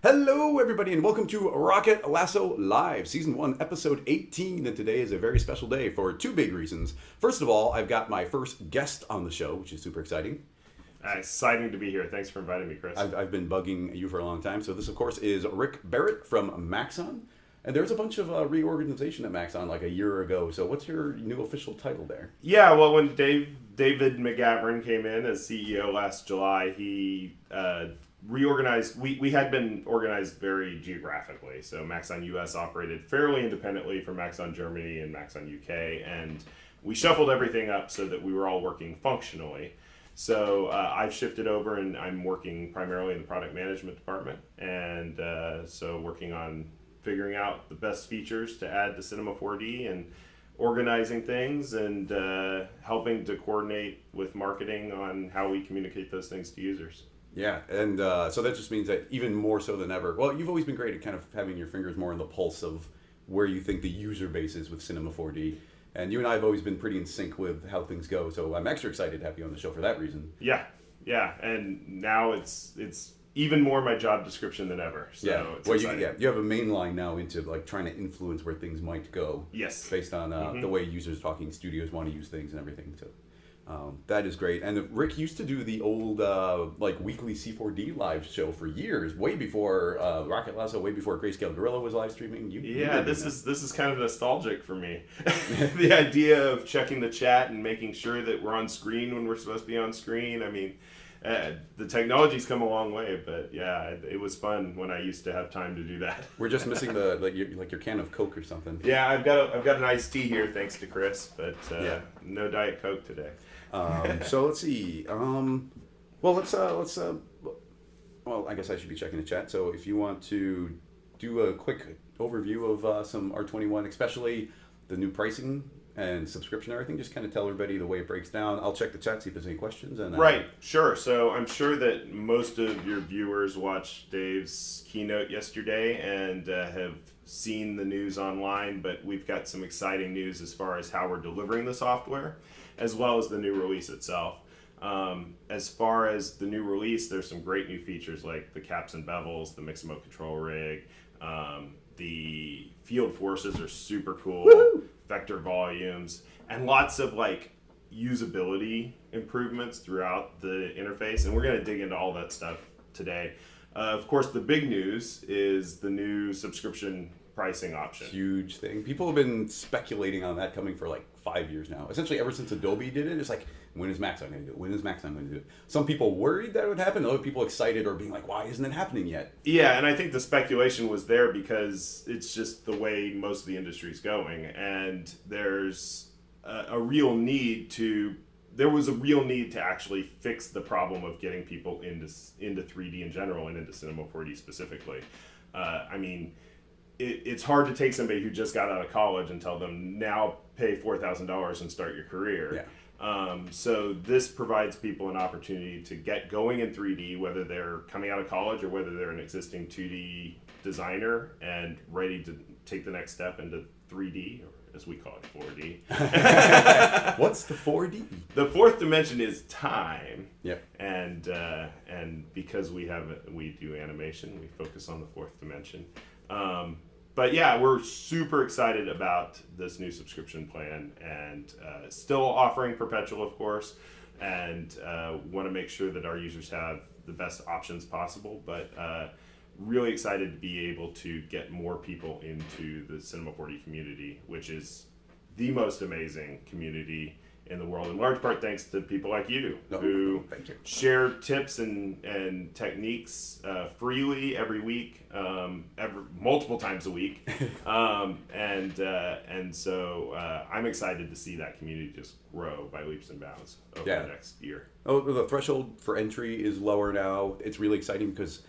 Hello, everybody, and welcome to Rocket Lasso Live, Season 1, Episode 18. And today is a very special day for two big reasons. First of all, I've got my first guest on the show, which is super exciting. Exciting to be here. Thanks for inviting me, Chris. I've been bugging you for a long time. So this, of course, is Rick Barrett from Maxon. And there's a bunch of reorganization at Maxon like a year ago. So what's your new official title there? Yeah, well, when David McGavran came in as CEO last July, he reorganized. We had been organized very geographically. So Maxon US operated fairly independently from Maxon Germany and Maxon UK. And we shuffled everything up so that we were all working functionally. So I've shifted over and I'm working primarily in the product management department. And so working on figuring out the best features to add to Cinema 4D and organizing things and helping to coordinate with marketing on how we communicate those things to users. Yeah, and so that just means that even more so than ever, well, you've always been great at kind of having your fingers more on the pulse of where you think the user base is with Cinema 4D. And you and I have always been pretty in sync with how things go, so I'm extra excited to have you on the show for that reason. Yeah, and now it's even more my job description than ever. So yeah, it's well, exciting. you have a main line now into like trying to influence where things might go. Yes, based on the way users talking, studios want to use things and everything. So that is great. And Rick used to do the old like weekly C4D live show for years, way before Rocket Lasso, way before Grayscale Gorilla was live streaming. This is kind of nostalgic for me. The idea of checking the chat and making sure that we're on screen when we're supposed to be on screen. I mean, the technology's come a long way, but yeah, it was fun when I used to have time to do that. We're just missing the like your can of Coke or something. Yeah, I've got an iced tea here thanks to Chris, but no Diet Coke today. So let's see. Well, let's well, I guess I should be checking the chat. So if you want to do a quick overview of some R21, especially the new pricing and subscription and everything, just kind of tell everybody the way it breaks down. I'll check the chat, see if there's any questions. And right, sure. So I'm sure that most of your viewers watched Dave's keynote yesterday and have seen the news online, but we've got some exciting news as far as how we're delivering the software, as well as the new release itself. As far as the new release, there's some great new features like the Caps and Bevels, the Miximo Control Rig, the field forces are super cool. Woo-hoo! Vector volumes, and lots of like usability improvements throughout the interface, and we're going to dig into all that stuff today. Of course, the big news is the new subscription pricing option. Huge thing. People have been speculating on that coming for like 5 years now. Essentially, ever since Adobe did it, it's like, when is Maxon going to do it? When is Maxon going to do it? Some people worried that it would happen. Other people excited or being like, why isn't it happening yet? Yeah, and I think the speculation was there because it's just the way most of the industry is going. And there's a real need to... There was a real need to actually fix the problem of getting people into 3D in general and into Cinema 4D specifically. I mean... It's hard to take somebody who just got out of college and tell them, now pay $4,000 and start your career. Yeah. So this provides people an opportunity to get going in 3D, whether they're coming out of college or whether they're an existing 2D designer and ready to take the next step into 3D, or as we call it, 4D. What's the 4D? The fourth dimension is time. Yep. And because we do animation, we focus on the fourth dimension. But yeah, we're super excited about this new subscription plan, and still offering perpetual, of course, and want to make sure that our users have the best options possible, but really excited to be able to get more people into the Cinema 4D community, which is the most amazing community in the world, in large part thanks to people like you, who share tips and techniques freely every week, multiple times a week, and so I'm excited to see that community just grow by leaps and bounds over the next year. Oh, the threshold for entry is lower now. It's really exciting because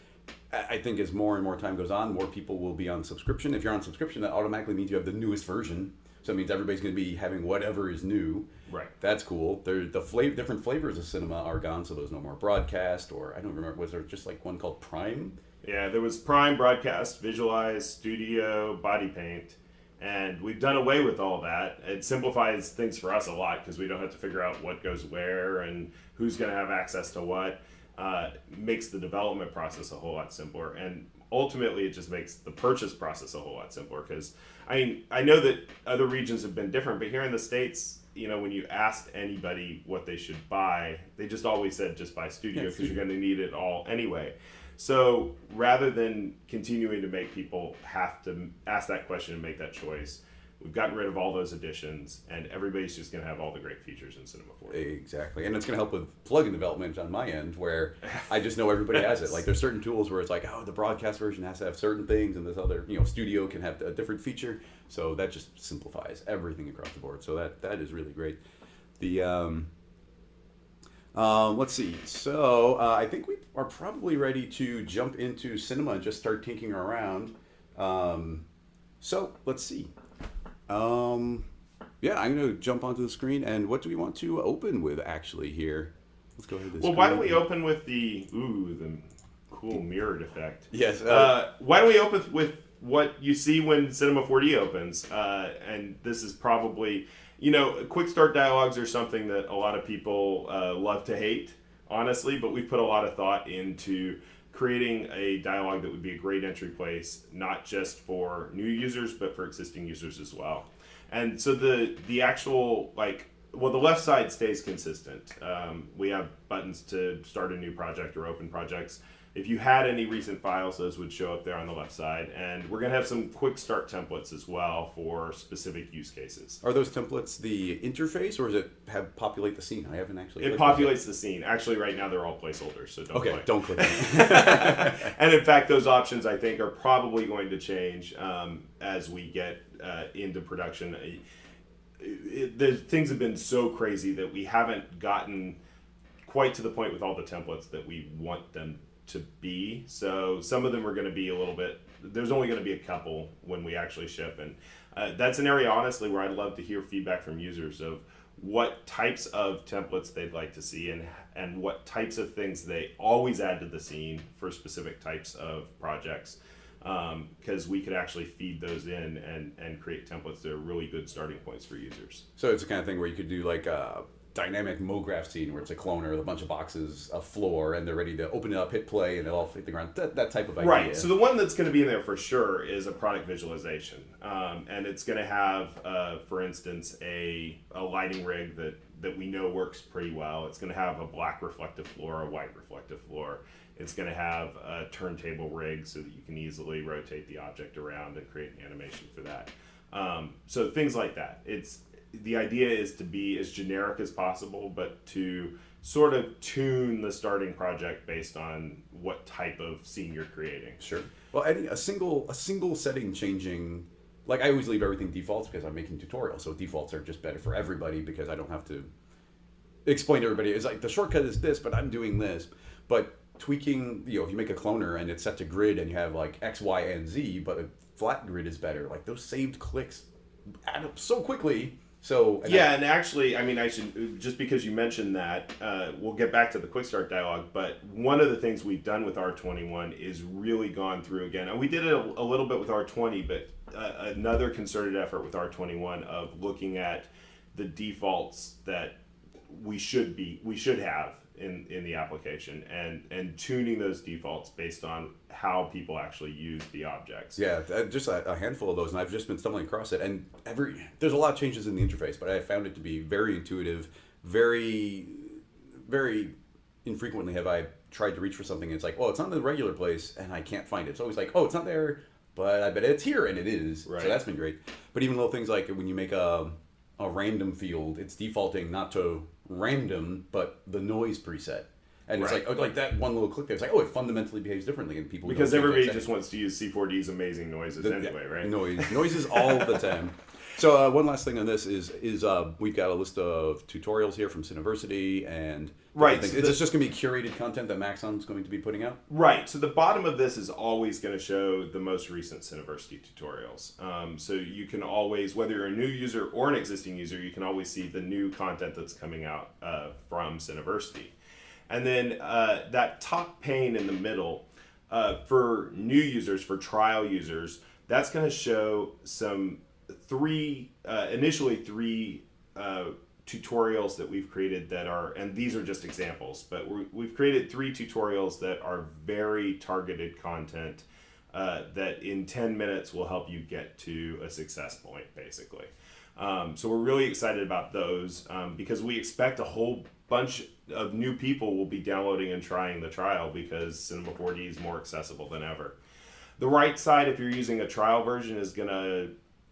I think as more and more time goes on, more people will be on subscription. If you're on subscription, that automatically means you have the newest version. So it means everybody's going to be having whatever is new. Right. That's cool. The different flavors of cinema are gone, so there's no more broadcast, or I don't remember, was there just like one called Prime? Yeah, there was Prime, Broadcast, Visualize, Studio, Body Paint, and we've done away with all that. It simplifies things for us a lot because we don't have to figure out what goes where and who's going to have access to what. Makes the development process a whole lot simpler. And ultimately it just makes the purchase process a whole lot simpler. Because I know that other regions have been different, but here in the States, when you asked anybody what they should buy, they just always said just buy Studio because you're going to need it all anyway. So rather than continuing to make people have to ask that question and make that choice, we've gotten rid of all those additions, and everybody's just going to have all the great features in Cinema 4D. Exactly, and it's going to help with plugin development on my end, where I just know everybody has it. Like, there's certain tools where it's like, oh, the broadcast version has to have certain things, and this other, Studio can have a different feature. So that just simplifies everything across the board. So that is really great. The let's see. So I think we are probably ready to jump into cinema and just start tinkering around. So let's see. Yeah, I'm going to jump onto the screen, and what do we want to open with actually here? Let's go ahead. Why don't we open with the cool mirrored effect? Yes. Why don't we open with what you see when Cinema 4D opens? And this is probably, quick start dialogues are something that a lot of people love to hate, honestly, but we've put a lot of thought into creating a dialogue that would be a great entry place, not just for new users, but for existing users as well. And so the actual, the left side stays consistent. We have buttons to start a new project or open projects. If you had any recent files, those would show up there on the left side. And we're going to have some quick start templates as well for specific use cases. Are those templates the interface, or does it populate the scene? I haven't actually. It populates the scene. Actually, right now they're all placeholders, so don't click. Don't click. And in fact, those options I think are probably going to change as we get into production. The things have been so crazy that we haven't gotten quite to the point with all the templates that we want them to be. So some of them are going to be a little bit, there's only going to be a couple when we actually ship. And that's an area, honestly, where I'd love to hear feedback from users of what types of templates they'd like to see and what types of things they always add to the scene for specific types of projects. Because we could actually feed those in and create templates that are really good starting points for users. So it's the kind of thing where you could do like a dynamic MoGraph scene where it's a cloner with a bunch of boxes, a floor, and they're ready to open it up, hit play, and they'll all hit the ground. That type of idea. Right. So the one that's going to be in there for sure is a product visualization. And it's going to have, for instance, a lighting rig that we know works pretty well. It's going to have a black reflective floor, a white reflective floor. It's going to have a turntable rig so that you can easily rotate the object around and create an animation for that. So things like that. The idea is to be as generic as possible, but to sort of tune the starting project based on what type of scene you're creating. Sure. Well, a single setting changing, like I always leave everything defaults because I'm making tutorials, so defaults are just better for everybody because I don't have to explain to everybody. It's like the shortcut is this, but I'm doing this. But tweaking, if you make a cloner and it's set to grid and you have like X, Y, and Z, but a flat grid is better. Like those saved clicks add up so quickly. And actually, I should, just because you mentioned that, we'll get back to the quick start dialogue, but one of the things we've done with R21 is really gone through again, and we did it a little bit with R20, but another concerted effort with R21 of looking at the defaults that we should have in the application and tuning those defaults based on how people actually use the objects. Yeah, just a handful of those, and I've just been stumbling across it. And there's a lot of changes in the interface, but I found it to be very intuitive. Very, very infrequently have I tried to reach for something and it's like, oh, it's not in the regular place, and I can't find it. It's always like, oh, it's not there, but I bet it's here, and it is. Right. So that's been great. But even little things like when you make a random field, it's defaulting not to random, but the noise preset. And it's like that one little click there. It's like, oh, it fundamentally behaves differently, and people because everybody just wants to use C4D's amazing noises anyway, right? Noises all the time. So one last thing on this is we've got a list of tutorials here from Cineversity and right. So it's just going to be curated content that Maxon's going to be putting out. Right. So the bottom of this is always going to show the most recent Cineversity tutorials. So you can always, whether you're a new user or an existing user, you can always see the new content that's coming out from Cineversity. And then that top pane in the middle for new users, for trial users, that's going to show some initially three tutorials that we've created that are, and these are just examples, but we've created 3 tutorials that are very targeted content that in 10 minutes will help you get to a success point, basically. So we're really excited about those because we expect a whole bunch of new people will be downloading and trying the trial because Cinema 4D is more accessible than ever. The right side, if you're using a trial version, is going to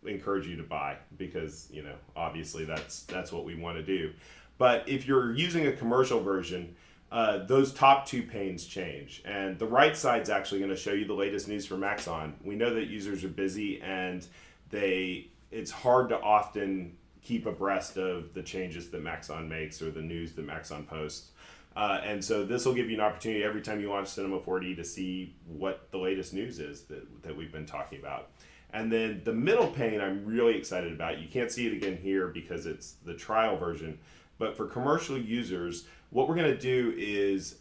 encourage you to buy because, obviously that's what we want to do. But if you're using a commercial version, those top two panes change. And the right side's actually going to show you the latest news from Maxon. We know that users are busy and it's hard to often keep abreast of the changes that Maxon makes or the news that Maxon posts. And so this will give you an opportunity every time you launch Cinema 4D to see what the latest news is that we've been talking about. And then the middle pane I'm really excited about. You can't see it again here because it's the trial version. But for commercial users, what we're going to do is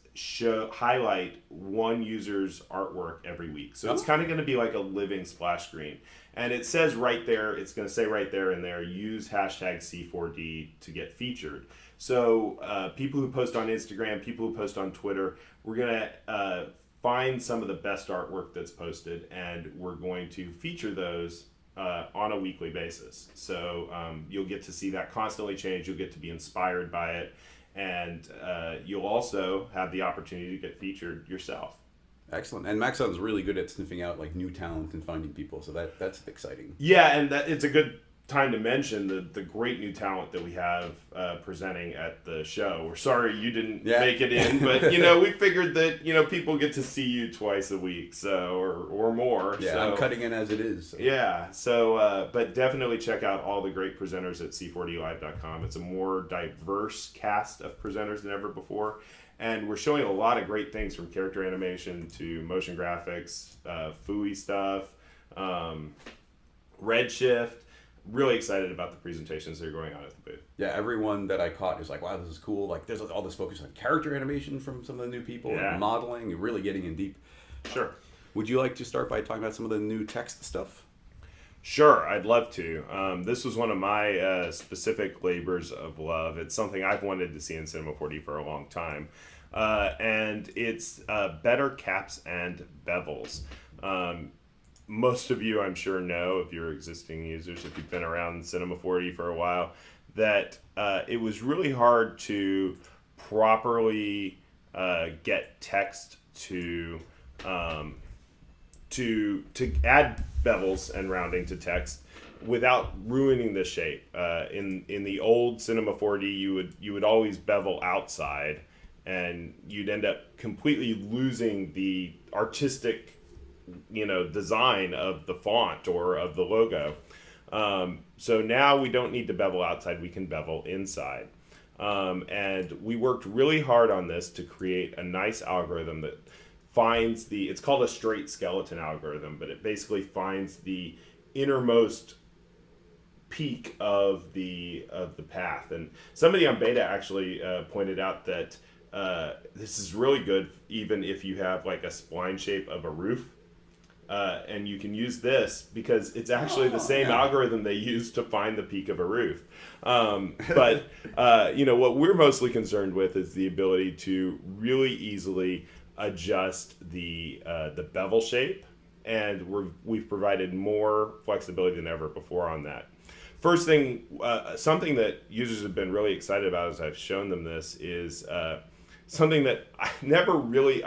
highlight one user's artwork every week. So it's kind of going to be like a living splash screen. And it says right there, it's going to say right there in there, use hashtag C4D to get featured. So people who post on Instagram, people who post on Twitter, we're going to find some of the best artwork that's posted, and we're going to feature those on a weekly basis. So you'll get to see that constantly change. You'll get to be inspired by it. And you'll also have the opportunity to get featured yourself. Excellent. And Maxon's really good at sniffing out like new talent and finding people, so that's exciting. Yeah, and it's a good time to mention the great new talent that we have presenting at the show. We're sorry you didn't make it in, but we figured that people get to see you twice a week, so or more. Yeah, so, I'm cutting in as it is. So. Yeah, so but definitely check out all the great presenters at c4dlive.com. It's a more diverse cast of presenters than ever before. And we're showing a lot of great things from character animation to motion graphics, FUI stuff, Redshift. Really excited about the presentations that are going on at the booth. Yeah, everyone that I caught is like, wow, this is cool. Like, there's all this focus on character animation from some of the new people, and modeling, and really getting in deep. Sure. Would you like to start by talking about some of the new text stuff? Sure, I'd love to. This was one of my specific labors of love. It's something I've wanted to see in Cinema 4D for a long time. And it's better caps and bevels. Most of you, I'm sure, know, if you're existing users, if you've been around Cinema 4D for a while, that it was really hard to properly get text to add bevels and rounding to text without ruining the shape. In the old Cinema 4D, you would always bevel outside, and you'd end up completely losing the artistic design of the font or of the logo. So now we don't need to bevel outside, we can bevel inside. And we worked really hard on this to create a nice algorithm that finds it's called a straight skeleton algorithm, but it basically finds the innermost peak of the path. And somebody on beta actually pointed out that this is really good even if you have like a spline shape of a roof. And you can use this because it's actually the same algorithm they use to find the peak of a roof. But what we're mostly concerned with is the ability to really easily adjust the bevel shape, and we've provided more flexibility than ever before on that. First thing, something that users have been really excited about as I've shown them this is something that I never really,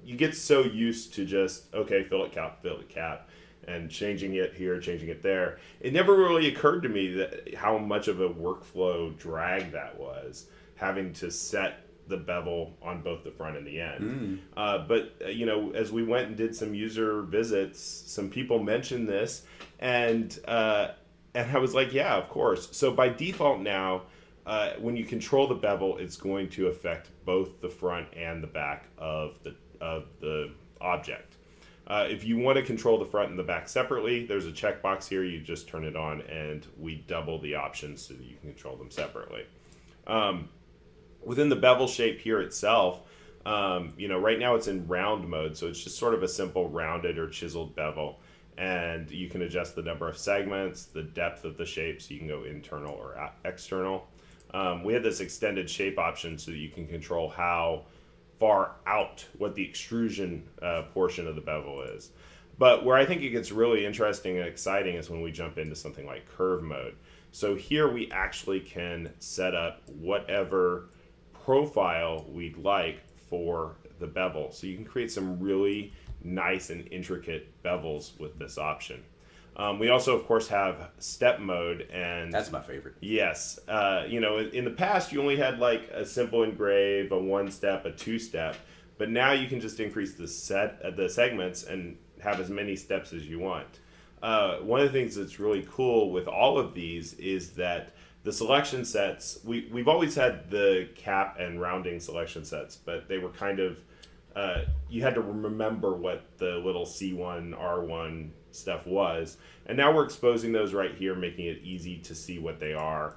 you get so used to just, okay, fill it cap, and changing it here, changing it there. It never really occurred to me that how much of a workflow drag that was, having to set the bevel on both the front and the end. But as we went and did some user visits, some people mentioned this, and I was like, yeah, of course. So by default now, when you control the bevel, it's going to affect both the front and the back of the object. If you want to control the front and the back separately, there's a checkbox here. You just turn it on, and we double the options so that you can control them separately. Within the bevel shape here itself, right now it's in round mode, so it's just sort of a simple rounded or chiseled bevel. And you can adjust the number of segments, the depth of the shape, so you can go internal or external. We had this extended shape option so that you can control how far out what the extrusion portion of the bevel is. But where I think it gets really interesting and exciting is when we jump into something like curve mode. So here we actually can set up whatever profile we'd like for the bevel. So you can create some really nice and intricate bevels with this option. We also, of course, have step mode, and That's my favorite. yes, in the past you only had like a simple engrave, a one step, a two step, but now you can just increase the segments and have as many steps as you want. One of the things that's really cool with all of these is that the selection sets, we've always had the cap and rounding selection sets, but they were kind of, you had to remember what the little C1, R1 stuff was. And now we're exposing those right here, making it easy to see what they are.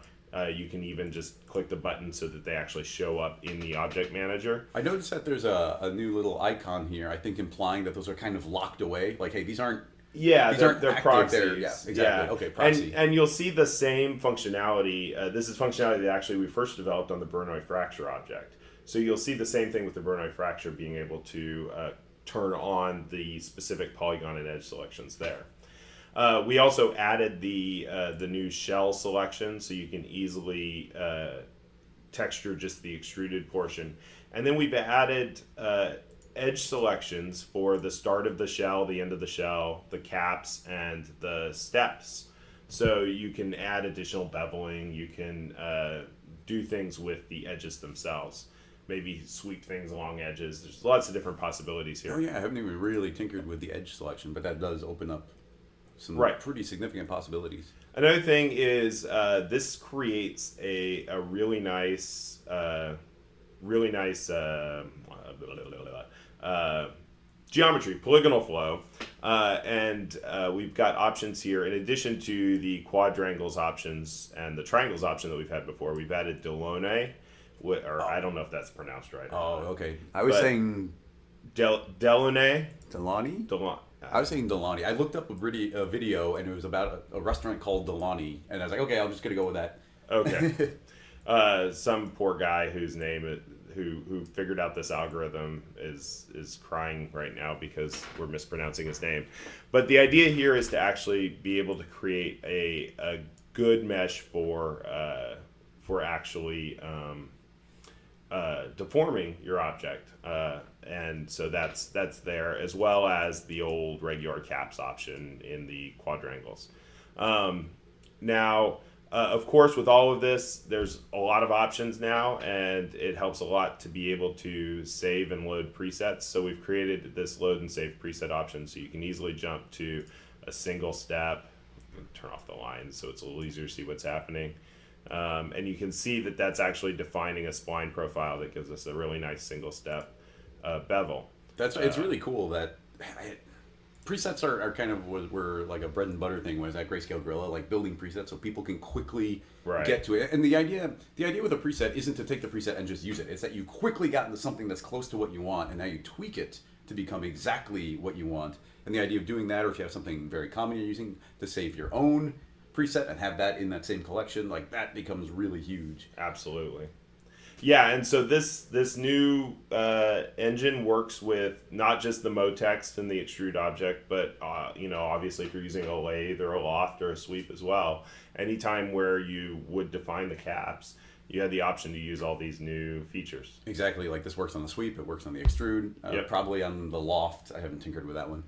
You can even just click the button so that they actually show up in the object manager. I noticed that there's a new little icon here, I think implying that those are kind of locked away. Like, hey, these aren't They're active, proxies. yeah, exactly. Okay, proxy. And you'll see the same functionality. This is functionality that actually we first developed on the Bernoulli fracture object. So you'll see the same thing with the Bernoulli fracture, being able to turn on the specific polygon and edge selections there. We also added the new shell selection, so you can easily texture just the extruded portion. And then we've added edge selections for the start of the shell, the end of the shell, the caps, and the steps. So you can add additional beveling. You can do things with the edges themselves. Maybe sweep things along edges. There's lots of different possibilities here. Oh yeah, I haven't even really tinkered with the edge selection, but that does open up some pretty significant possibilities. Another thing is this creates a really nice geometry, polygonal flow, and we've got options here. In addition to the quadrangles options and the triangles option that we've had before, we've added Delaunay, I don't know if that's pronounced right. Oh, okay. I was saying Delaunay. Delani? Delon. I was saying Delani. I looked up a video, and it was about a restaurant called Delani, and I was like, okay, I'm just gonna go with that. Okay. Some poor guy whose name who figured out this algorithm is crying right now because we're mispronouncing his name. But the idea here is to actually be able to create a good mesh for actually deforming your object. And so that's there, as well as the old regular caps option in the quadrangles. Now, of course, with all of this, there's a lot of options now, and it helps a lot to be able to save and load presets. So we've created this load and save preset option, so you can easily jump to a single step. Turn off the lines so it's a little easier to see what's happening. And you can see that that's actually defining a spline profile that gives us a really nice single step bevel. It's really cool that presets are kind of were like a bread and butter thing. Was at Grayscale Gorilla, like building presets so people can quickly get to it. And the idea with a preset isn't to take the preset and just use it. It's that you quickly got into something that's close to what you want, and now you tweak it to become exactly what you want. And the idea of doing that, or if you have something very common you're using, to save your own preset and have that in that same collection, like that becomes really huge. Absolutely. Yeah, and so this new engine works with not just the MoText and the extrude object, but obviously if you're using a lathe or a loft or a sweep as well, anytime where you would define the caps, you had the option to use all these new features. Exactly, like this works on the sweep, it works on the extrude, probably on the loft. I haven't tinkered with that one.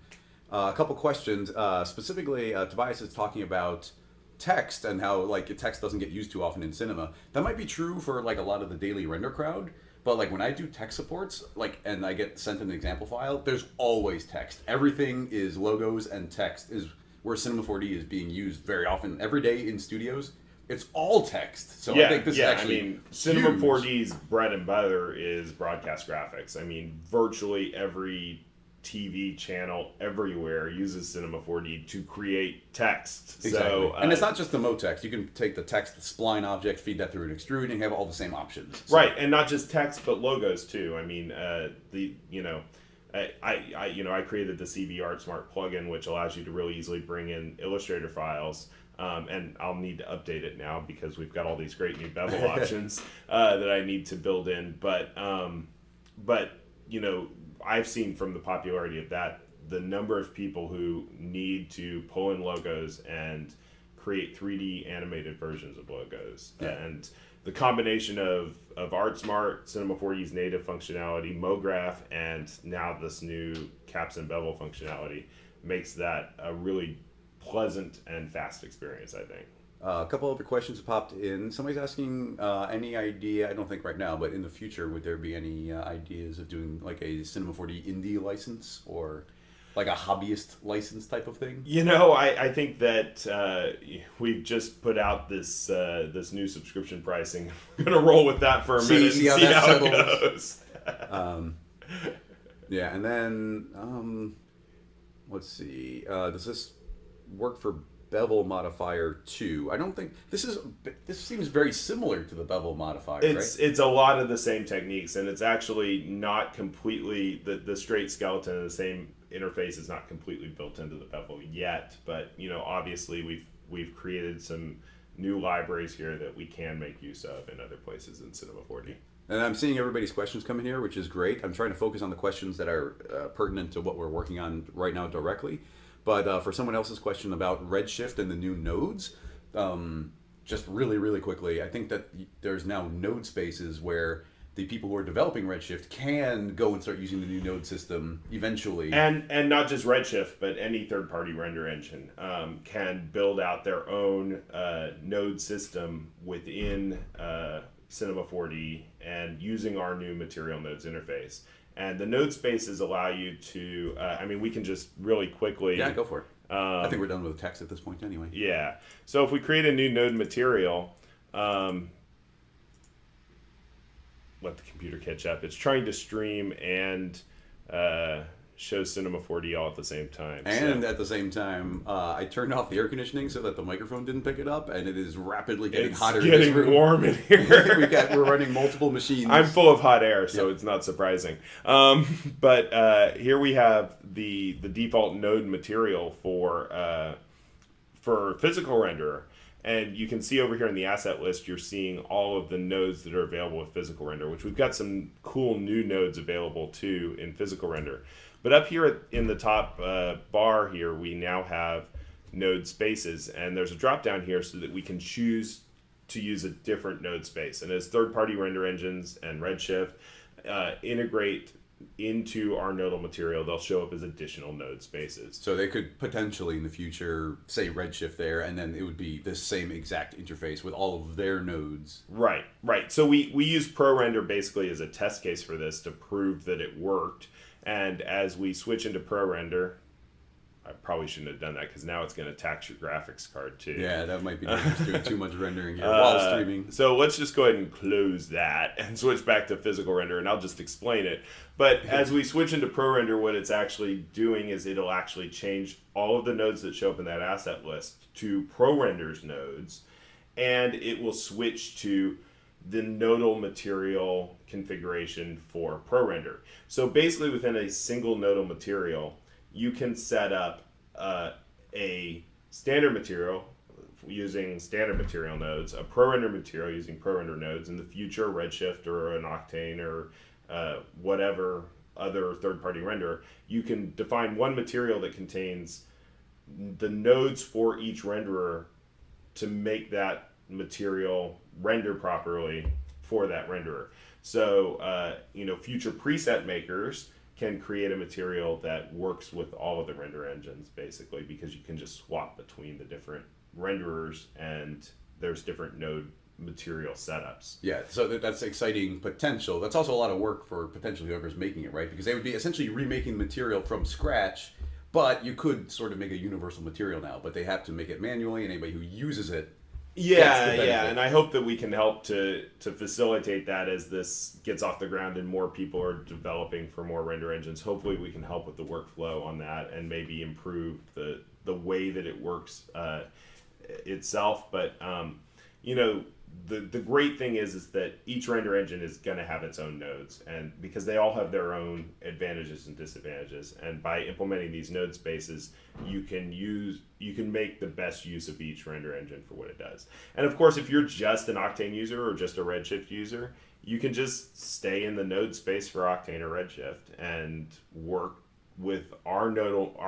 A couple questions, specifically Tobias is talking about text and how like text doesn't get used too often in cinema. That might be true for like a lot of the daily render crowd, but like when I do text supports, like, and I get sent an example file, there's always text. Everything is logos, and text is where Cinema 4D is being used very often every day in studios. It's all text. So I think this is actually Cinema huge. 4D's bread and butter is broadcast graphics. I mean, virtually every TV channel everywhere uses Cinema 4D to create text. Exactly. So, and it's not just the MoText. You can take the text, the spline object, feed that through an extrude, and you have all the same options. So. Right, and not just text, but logos too. I mean, I created the CV Art Smart plugin, which allows you to really easily bring in Illustrator files. And I'll need to update it now because we've got all these great new bevel options that I need to build in. But I've seen from the popularity of that, the number of people who need to pull in logos and create 3D animated versions of logos. Yeah. And the combination of ArtSmart, Cinema 4D's native functionality, MoGraph, and now this new Caps and Bevel functionality makes that a really pleasant and fast experience, I think. A couple other questions popped in. Somebody's asking any idea, I don't think right now, but in the future, would there be any ideas of doing like a Cinema 4D indie license or like a hobbyist license type of thing? I think that we've just put out this new subscription pricing. I'm going to roll with that for a minute and see how it goes. Yeah, and then let's see. Does this work for bevel modifier 2? I don't think this seems very similar to the bevel modifier. It's a lot of the same techniques, and it's actually not completely the straight skeleton and the same interface is not completely built into the bevel yet. But obviously we've created some new libraries here that we can make use of in other places in Cinema 4D. And I'm seeing everybody's questions come in here, which is great. I'm trying to focus on the questions that are pertinent to what we're working on right now directly. But for someone else's question about Redshift and the new nodes, just really, really quickly, I think that there's now node spaces where the people who are developing Redshift can go and start using the new node system eventually. And not just Redshift, but any third-party render engine can build out their own node system within Cinema 4D and using our new Material Nodes interface. And the node spaces allow you to, we can just really quickly... Yeah, go for it. I think we're done with text at this point anyway. Yeah. So if we create a new node material, let the computer catch up. It's trying to stream and show Cinema 4D all at the same time. And at the same time, I turned off the air conditioning so that the microphone didn't pick it up, and it is rapidly getting hotter. It's getting warm in here. We're running multiple machines. I'm full of hot air, so It's not surprising. But here we have the default node material for physical renderer. And you can see over here in the asset list, you're seeing all of the nodes that are available with physical render, which we've got some cool new nodes available too in physical render. But up here in the top bar here, we now have node spaces, and there's a drop down here so that we can choose to use a different node space. And as third-party render engines and Redshift integrate into our nodal material, they'll show up as additional node spaces. So they could potentially in the future say Redshift there, and then it would be the same exact interface with all of their nodes. Right. So we use ProRender basically as a test case for this to prove that it worked. And as we switch into ProRender, I probably shouldn't have done that because now it's going to tax your graphics card too. Yeah, that might be dangerous doing too much rendering here while streaming. So let's just go ahead and close that and switch back to physical render, and I'll just explain it. But as we switch into ProRender, what it's actually doing is it'll actually change all of the nodes that show up in that asset list to ProRender's nodes, and it will switch to the nodal material configuration for ProRender. So basically within a single nodal material, you can set up a standard material using standard material nodes, a ProRender material using ProRender nodes, in the future Redshift or an Octane or whatever other third-party renderer. You can define one material that contains the nodes for each renderer to make that material render properly for that renderer. So, future preset makers can create a material that works with all of the render engines, basically, because you can just swap between the different renderers and there's different node material setups. Yeah, so that's exciting potential. That's also a lot of work for potentially whoever's making it, right? Because they would be essentially remaking material from scratch, but you could sort of make a universal material now, but they have to make it manually, and anybody who uses it and I hope that we can help to facilitate that as this gets off the ground and more people are developing for more render engines. Hopefully we can help with the workflow on that and maybe improve the way that it works itself. But the great thing is that each render engine is going to have its own nodes, and because they all have their own advantages and disadvantages, and by implementing these node spaces, you can make the best use of each render engine for what it does. And of course, if you're just an Octane user or just a Redshift user, you can just stay in the node space for Octane or Redshift and work with our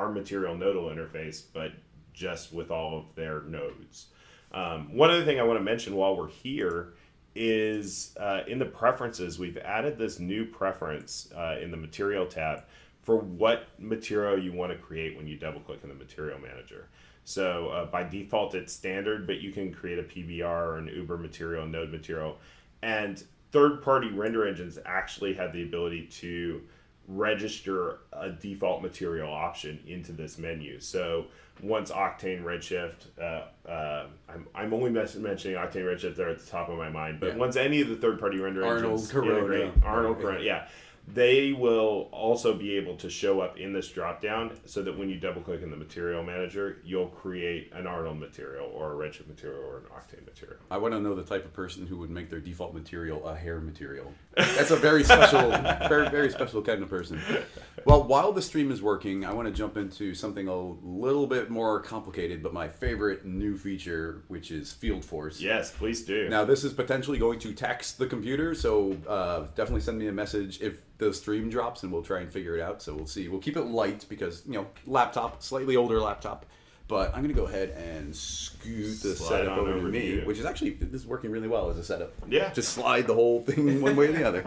material nodal interface, but just with all of their nodes. One other thing I want to mention while we're here is in the preferences, we've added this new preference in the material tab for what material you want to create when you double click in the material manager. So by default it's standard, but you can create a PBR or an Uber material, node material. And third-party render engines actually have the ability to register a default material option into this menu. So once Octane Redshift, I'm only mentioning Octane Redshift there at the top of my mind, but once any of the third-party render engines integrate Arnold Corona, they will also be able to show up in this drop-down so that when you double-click in the material manager, you'll create an Arnold material or a Redshift material or an Octane material. I want to know the type of person who would make their default material a hair material. That's a very special, very special kind of person. Well, while the stream is working, I want to jump into something a little bit more complicated, but my favorite new feature, which is Field Force. Yes, please do. Now, this is potentially going to tax the computer, so definitely send me a message if the stream drops, and we'll try and figure it out. So we'll see. We'll keep it light because, laptop, slightly older laptop. But I'm going to go ahead and scoot the setup over to me, which is actually, this is working really well as a setup. Yeah. Just slide the whole thing one way or the other.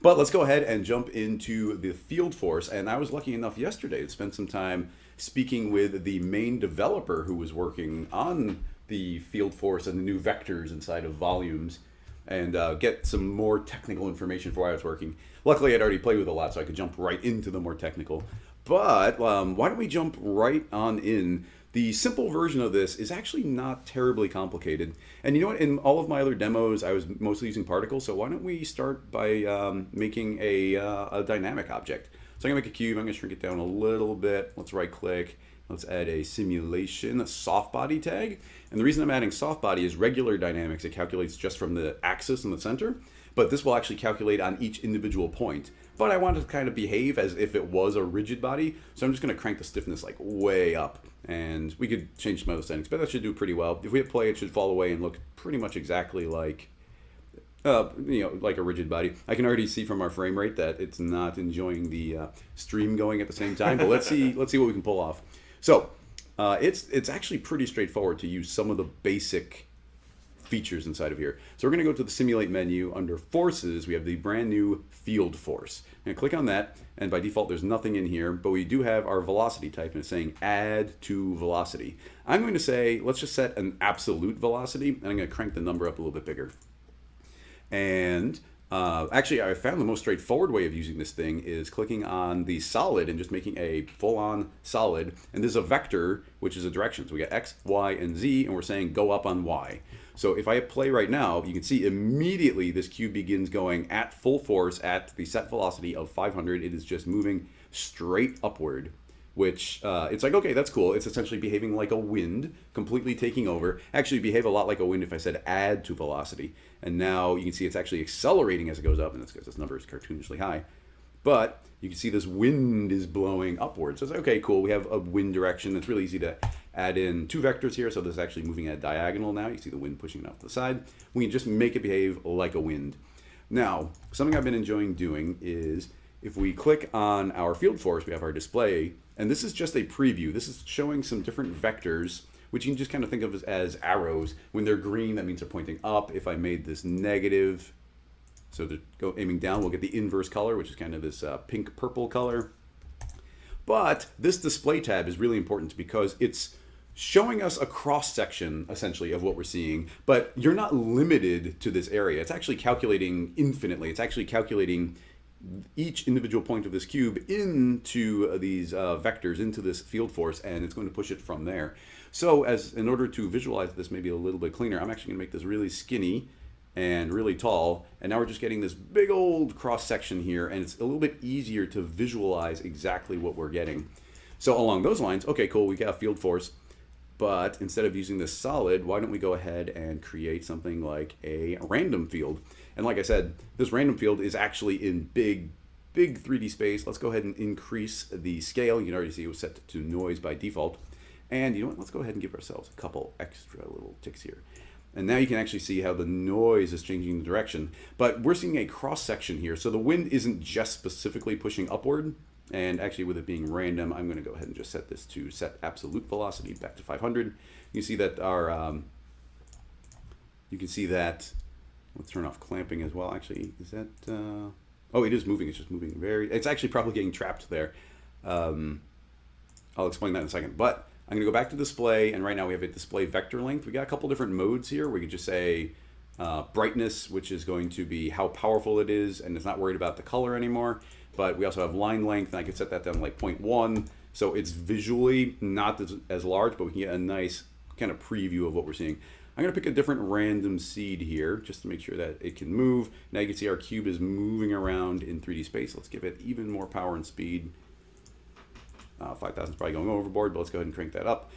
But let's go ahead and jump into the Field Force. And I was lucky enough yesterday to spend some time speaking with the main developer who was working on the Field Force and the new vectors inside of volumes, and get some more technical information for why I was working. Luckily, I'd already played with a lot, so I could jump right into the more technical. But why don't we jump right on in? The simple version of this is actually not terribly complicated. And you know what? In all of my other demos, I was mostly using particles. So why don't we start by making a dynamic object? So I'm going to make a cube. I'm going to shrink it down a little bit. Let's right-click. Let's add a simulation, a soft body tag. And the reason I'm adding soft body is regular dynamics. It calculates just from the axis in the center, but this will actually calculate on each individual point. But I want it to kind of behave as if it was a rigid body, so I'm just going to crank the stiffness like way up. And we could change some other settings, but that should do pretty well. If we hit play, it should fall away and look pretty much exactly like like a rigid body. I can already see from our frame rate that it's not enjoying the stream going at the same time, but let's see what we can pull off. So it's actually pretty straightforward to use some of the basic features inside of here. So we're going to go to the Simulate menu. Under Forces, we have the brand new Field Force. I'm going to click on that, and by default there's nothing in here, but we do have our velocity type, and it's saying Add to Velocity. I'm going to say, let's just set an absolute velocity, and I'm going to crank the number up a little bit bigger. And actually, I found the most straightforward way of using this thing is clicking on the solid and just making a full-on solid. And there's a vector, which is a direction. So we got X, Y, and Z, and we're saying go up on Y. So if I hit play right now, you can see immediately this cube begins going at full force at the set velocity of 500. It is just moving straight upward, which it's like, okay, that's cool. It's essentially behaving like a wind, completely taking over. Actually behave a lot like a wind if I said add to velocity. And now you can see it's actually accelerating as it goes up, and that's because this number is cartoonishly high. But you can see this wind is blowing upwards. So it's like, okay, cool, we have a wind direction. It's really easy to add in two vectors here, so this is actually moving at diagonal now. You see the wind pushing it off to the side. We can just make it behave like a wind. Now, something I've been enjoying doing is if we click on our Field Force, we have our display, and this is just a preview. This is showing some different vectors, which you can just kind of think of as arrows. When they're green, that means they're pointing up. If I made this negative, so to go aiming down, we'll get the inverse color, which is kind of this pink-purple color. But this display tab is really important because it's showing us a cross-section, essentially, of what we're seeing, but you're not limited to this area. It's actually calculating infinitely. It's actually calculating each individual point of this cube into these vectors, into this Field Force, and it's going to push it from there. So in order to visualize this maybe a little bit cleaner, I'm actually going to make this really skinny and really tall, and now we're just getting this big old cross-section here, and it's a little bit easier to visualize exactly what we're getting. So along those lines, okay, cool, we got a Field Force, but instead of using this solid, why don't we go ahead and create something like a random field? And like I said, this random field is actually in big 3D space. Let's go ahead and increase the scale. You can already see it was set to noise by default. And you know what? Let's go ahead and give ourselves a couple extra little ticks here. And now you can actually see how the noise is changing the direction. But we're seeing a cross section here. So the wind isn't just specifically pushing upward. And actually with it being random, I'm going to go ahead and just set this to set absolute velocity back to 500. You see that let's turn off clamping as well. Actually, is that, oh, it is moving. It's just moving it's actually probably getting trapped there. I'll explain that in a second. But I'm going to go back to display, and right now we have a display vector length. We got a couple different modes here. We could just say brightness, which is going to be how powerful it is, and it's not worried about the color anymore. But we also have line length, and I could set that down to like 0.1. So it's visually not as large, but we can get a nice kind of preview of what we're seeing. I'm going to pick a different random seed here just to make sure that it can move. Now you can see our cube is moving around in 3D space. Let's give it even more power and speed. 5,000 is probably going overboard, but let's go ahead and crank that up.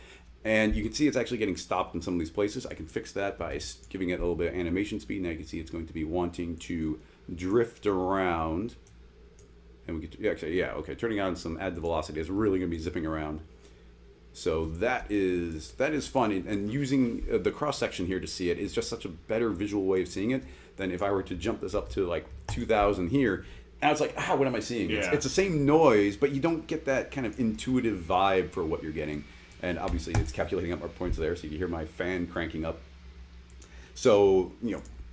And you can see it's actually getting stopped in some of these places. I can fix that by giving it a little bit of animation speed. Now you can see it's going to be wanting to drift around. And we could actually, yeah, okay, turning on some add to velocity is really going to be zipping around. So that is fun, and using the cross section here to see it is just such a better visual way of seeing it than if I were to jump this up to like 2,000 here. And it's like, what am I seeing? Yeah. It's the same noise, but you don't get that kind of intuitive vibe for what you're getting. And obviously it's calculating up our points there, so you can hear my fan cranking up. So,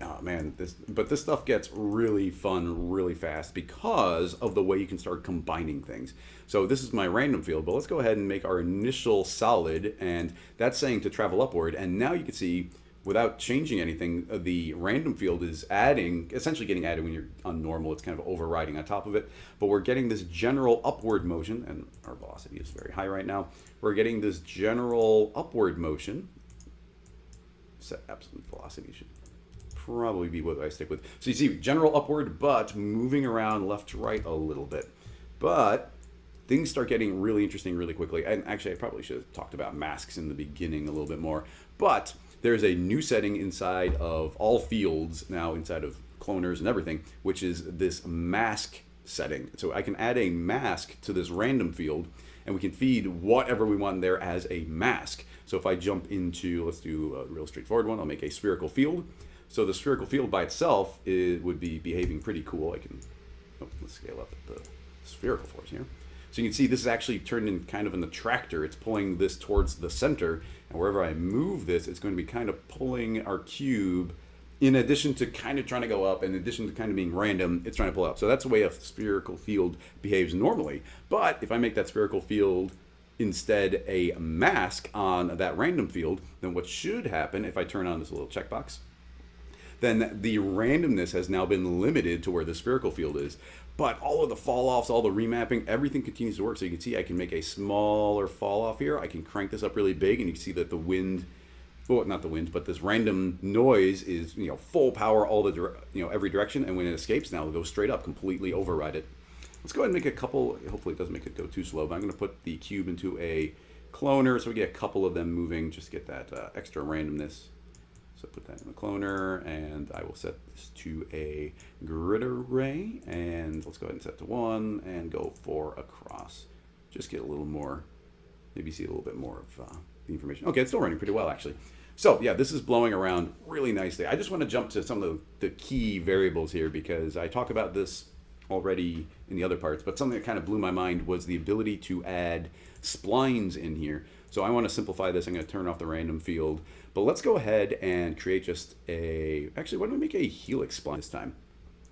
oh man, this stuff gets really fun really fast because of the way you can start combining things. So this is my random field, but let's go ahead and make our initial solid, and that's saying to travel upward. And now you can see, without changing anything, the random field is essentially getting added when you're on normal. It's kind of overriding on top of it, but we're getting this general upward motion, and our velocity is very high right now. We're getting this general upward motion. Set absolute velocity should probably be what I stick with. So you see general upward, but moving around left to right a little bit. But things start getting really interesting really quickly. And actually, I probably should have talked about masks in the beginning a little bit more. But there's a new setting inside of all fields now, inside of cloners and everything, which is this mask setting. So I can add a mask to this random field, and we can feed whatever we want there as a mask. So if I jump into, let's do a real straightforward one, I'll make a spherical field. So the spherical field by itself would be behaving pretty cool. Let's scale up the spherical force here. So you can see this is actually turned in kind of an attractor. It's pulling this towards the center, and wherever I move this, it's going to be kind of pulling our cube. In addition to kind of trying to go up, in addition to kind of being random, it's trying to pull up. So that's the way a spherical field behaves normally. But if I make that spherical field instead a mask on that random field, then what should happen if I turn on this little checkbox, then the randomness has now been limited to where the spherical field is. But all of the fall-offs, all the remapping, everything continues to work. So you can see I can make a smaller fall-off here. I can crank this up really big, and you can see that the wind, well, not the wind, but this random noise is, full power all every direction. And when it escapes, now it'll go straight up, completely override it. Let's go ahead and make a couple. Hopefully it doesn't make it go too slow, but I'm going to put the cube into a cloner so we get a couple of them moving, just get that extra randomness. So put that in the cloner, and I will set this to a grid array, and let's go ahead and set to 1 and go for a cross. Just get a little more, maybe see a little bit more of the information. Okay, it's still running pretty well actually. So yeah, this is blowing around really nicely. I just want to jump to some of the key variables here because I talk about this already in the other parts, but something that kind of blew my mind was the ability to add splines in here. So I want to simplify this. I'm going to turn off the random field, but let's go ahead and create just actually, why don't we make a helix spline this time?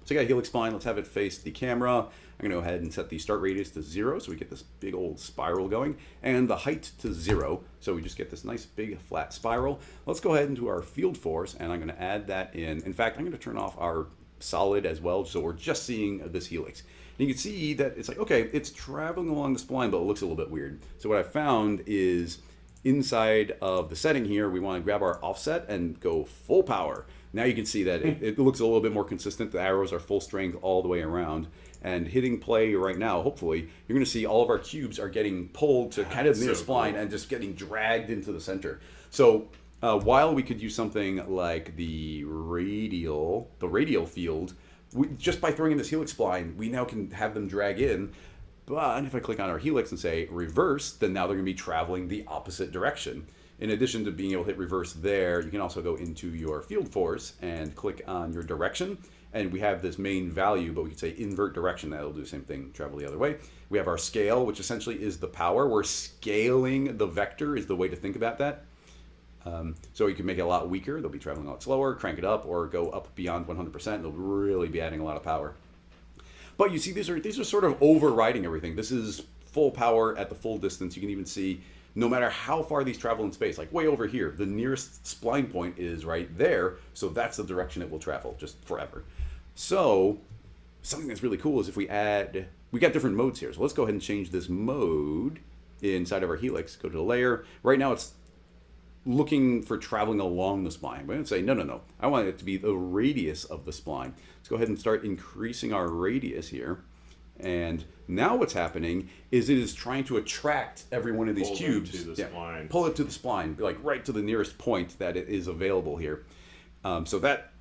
So I got a helix spline, let's have it face the camera. I'm going to go ahead and set the start radius to 0 so we get this big old spiral going, and the height to 0 so we just get this nice big flat spiral. Let's go ahead and do our field force, and I'm going to add that in. In fact, I'm going to turn off our solid as well, so we're just seeing this helix. And you can see that it's like, okay, it's traveling along the spline, but it looks a little bit weird. So what I found is inside of the setting here, we want to grab our offset and go full power. Now you can see that it looks a little bit more consistent. The arrows are full strength all the way around. And hitting play right now, hopefully, you're going to see all of our cubes are getting pulled to kind of near the spline and just getting dragged into the center. So while we could use something like the radial field, just by throwing in this helix spline, we now can have them drag in. But if I click on our helix and say reverse, then now they're going to be traveling the opposite direction. in addition to being able to hit reverse there, you can also go into your field force and click on your direction. And we have this main value, but we could say invert direction. That'll do the same thing, travel the other way. We have our scale, which essentially is the power. We're scaling the vector is the way to think about that. So you can make it a lot weaker. They'll be traveling a lot slower, crank it up, or go up beyond 100%. They'll really be adding a lot of power. But you see, these are sort of overriding everything. This is full power at the full distance. You can even see no matter how far these travel in space, like way over here, the nearest spline point is right there. So that's the direction it will travel, just forever. So something that's really cool is if we got different modes here. So let's go ahead and change this mode inside of our helix. Go to the layer. Right now it's looking for traveling along the spline. We're going to say, no. I want it to be the radius of the spline. Let's go ahead and start increasing our radius here. And now what's happening is it is trying to attract every one of these cubes. To the spline. Pull it to the spline, like right to the nearest point that it is available here. So that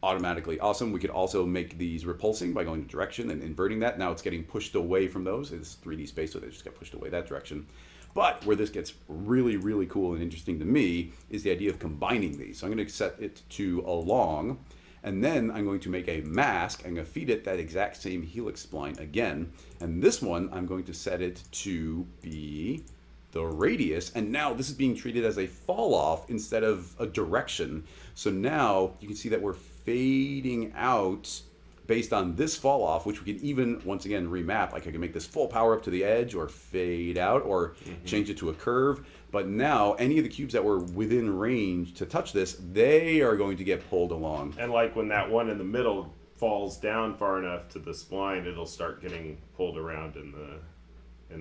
automatically awesome. We could also make these repulsing by going to direction and inverting that. Now it's getting pushed away from those. It's 3D space, so they just got pushed away that direction. But where this gets really, really cool and interesting to me is the idea of combining these. So I'm going to set it to along, and then I'm going to make a mask. I'm going to feed it that exact same helix spline again. And this one, I'm going to set it to be the radius. And now this is being treated as a fall off instead of a direction. So now you can see that we're fading out based on this fall off, which we can even, once again, remap. Like I can make this full power up to the edge or fade out or change it to a curve. But now any of the cubes that were within range to touch this, they are going to get pulled along. And like when that one in the middle falls down far enough to the spline, it'll start getting pulled around in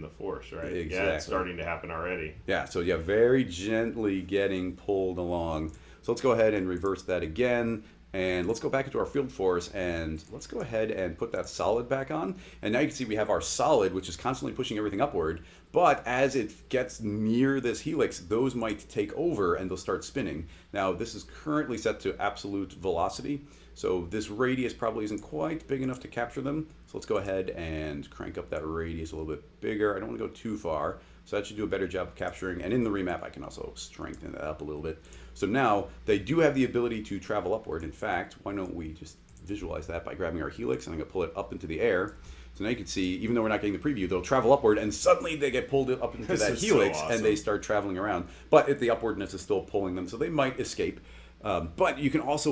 the force, right? Exactly. Yeah, it's starting to happen already. Yeah, so yeah, very gently getting pulled along. So let's go ahead and reverse that again. And let's go back into our field force and let's go ahead and put that solid back on. And now you can see we have our solid, which is constantly pushing everything upward. But as it gets near this helix, those might take over and they'll start spinning. Now this is currently set to absolute velocity. So this radius probably isn't quite big enough to capture them. So let's go ahead and crank up that radius a little bit bigger. I don't want to go too far. So that should do a better job of capturing. And in the remap, I can also strengthen that up a little bit. So now they do have the ability to travel upward. In fact, why don't we just visualize that by grabbing our helix and I'm going to pull it up into the air. So now you can see, even though we're not getting the preview, they'll travel upward and suddenly they get pulled up into that helix so awesome. And they start traveling around. But the upwardness is still pulling them, so they might escape. But you can also,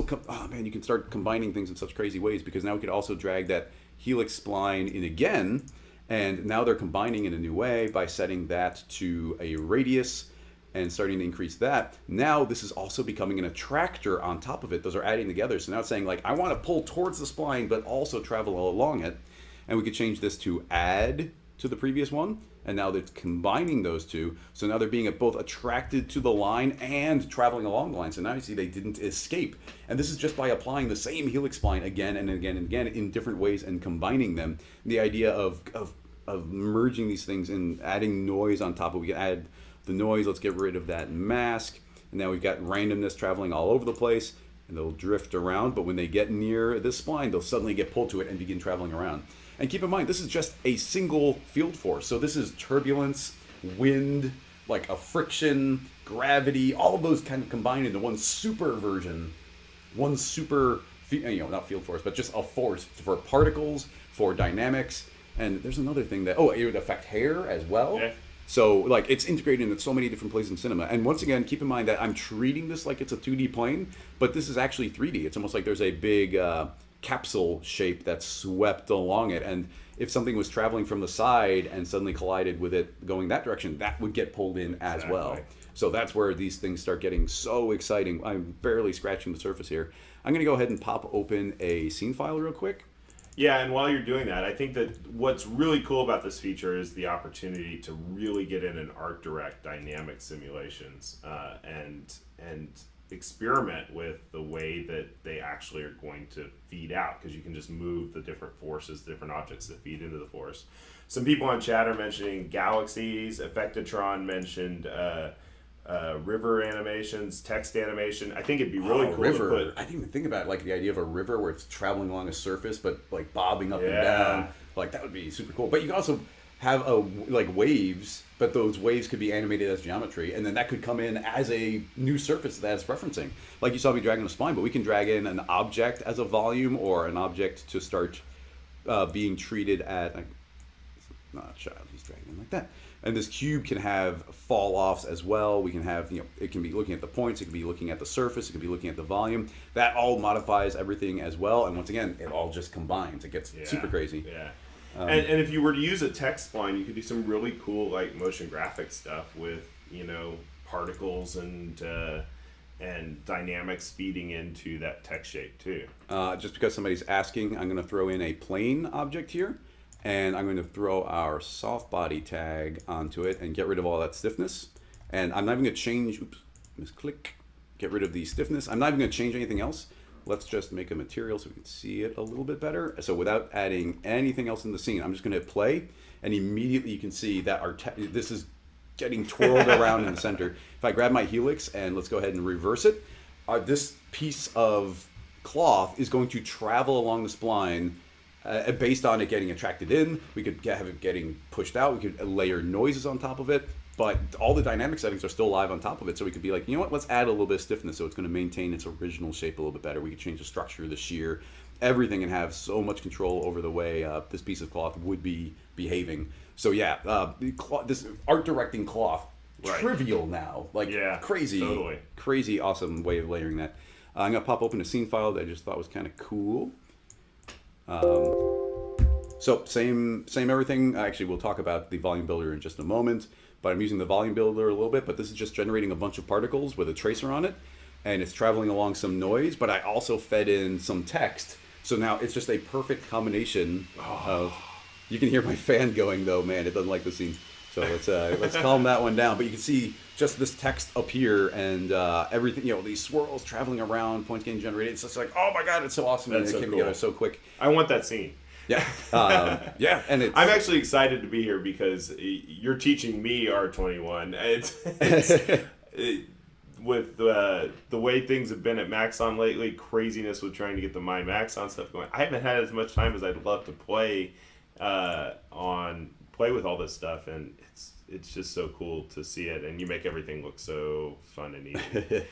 you can start combining things in such crazy ways because now we could also drag that helix spline in again. And now they're combining in a new way by setting that to a radius and starting to increase that. Now this is also becoming an attractor on top of it. Those are adding together. So now it's saying like, I want to pull towards the spline, but also travel along it. And we could change this to add to the previous one. And now it's combining those two. So now they're being both attracted to the line and traveling along the line. So now you see they didn't escape. And this is just by applying the same helix spline again and again and again in different ways and combining them. The idea of merging these things and adding noise on top of it. We can add the noise. Let's get rid of that mask. And now we've got randomness traveling all over the place. And they'll drift around. But when they get near this spline, they'll suddenly get pulled to it and begin traveling around. And keep in mind, this is just a single field force. So this is turbulence, wind, like a friction, gravity, all of those kind of combined into one super version. One super, not field force, but just a force for particles, for dynamics. And there's another thing that, it would affect hair as well. Yeah. So like it's integrated in so many different places in cinema. And once again, keep in mind that I'm treating this like it's a 2D plane, but this is actually 3D. It's almost like there's a big capsule shape that's swept along it. And if something was traveling from the side and suddenly collided with it going that direction, that would get pulled in as well. So that's where these things start getting so exciting. I'm barely scratching the surface here. I'm going to go ahead and pop open a scene file real quick. Yeah, and while you're doing that, I think that what's really cool about this feature is the opportunity to really get in an art direct dynamic simulations and experiment with the way that they actually are going to feed out, because you can just move the different forces, different objects that feed into the force. Some people on chat are mentioning galaxies. Effectatron mentioned river animations, text animation. I think it'd be really cool river. to put. I didn't even think about like the idea of a river where it's traveling along a surface, but like bobbing up and down. Like that would be super cool. But you can also have like waves, but those waves could be animated as geometry, and then that could come in as a new surface that's referencing. Like you saw me dragging a spline, but we can drag in an object as a volume or an object to start being treated at. Not a child, he's dragging in like that. And this cube can have fall offs as well. We can have, it can be looking at the points, it can be looking at the surface, it can be looking at the volume. That all modifies everything as well. And once again, it all just combines. It gets super crazy. Yeah. And if you were to use a text spline, you could do some really cool like motion graphic stuff with, particles and dynamics feeding into that text shape too. Just because somebody's asking, I'm going to throw in a plane object here. And I'm going to throw our soft body tag onto it and get rid of all that stiffness. And I'm not even going to change, misclick, get rid of the stiffness. I'm not even going to change anything else. Let's just make a material so we can see it a little bit better. So without adding anything else in the scene, I'm just going to play, and immediately you can see that this is getting twirled around in the center. If I grab my helix and let's go ahead and reverse it, this piece of cloth is going to travel along the spline. Based on it getting attracted in, we could have it getting pushed out. We could layer noises on top of it, but all the dynamic settings are still live on top of it. So we could be like, you know what, let's add a little bit of stiffness so it's going to maintain its original shape a little bit better. We could change the structure, the shear, everything, and have so much control over the way this piece of cloth would be behaving. So yeah, this art directing cloth, trivial now, like crazy, totally. Crazy awesome way of layering that. I'm going to pop open a scene file that I just thought was kind of cool. So same everything. Actually, we'll talk about the volume builder in just a moment, but I'm using the volume builder a little bit, but this is just generating a bunch of particles with a tracer on it, and it's traveling along some noise, but I also fed in some text. So now it's just a perfect combination of, you can hear my fan going though, man, it doesn't like the scene. So let's calm that one down. But you can see just this text up here and everything, these swirls traveling around, points getting generated. It's just like, oh my God, it's so awesome. That's and it so came cool. together so quick. I want that scene. Yeah. And I'm actually excited to be here because you're teaching me R21. With the way things have been at Maxon lately, craziness with trying to get the My Maxon stuff going. I haven't had as much time as I'd love to play with all this stuff, and it's just so cool to see it, and you make everything look so fun and easy.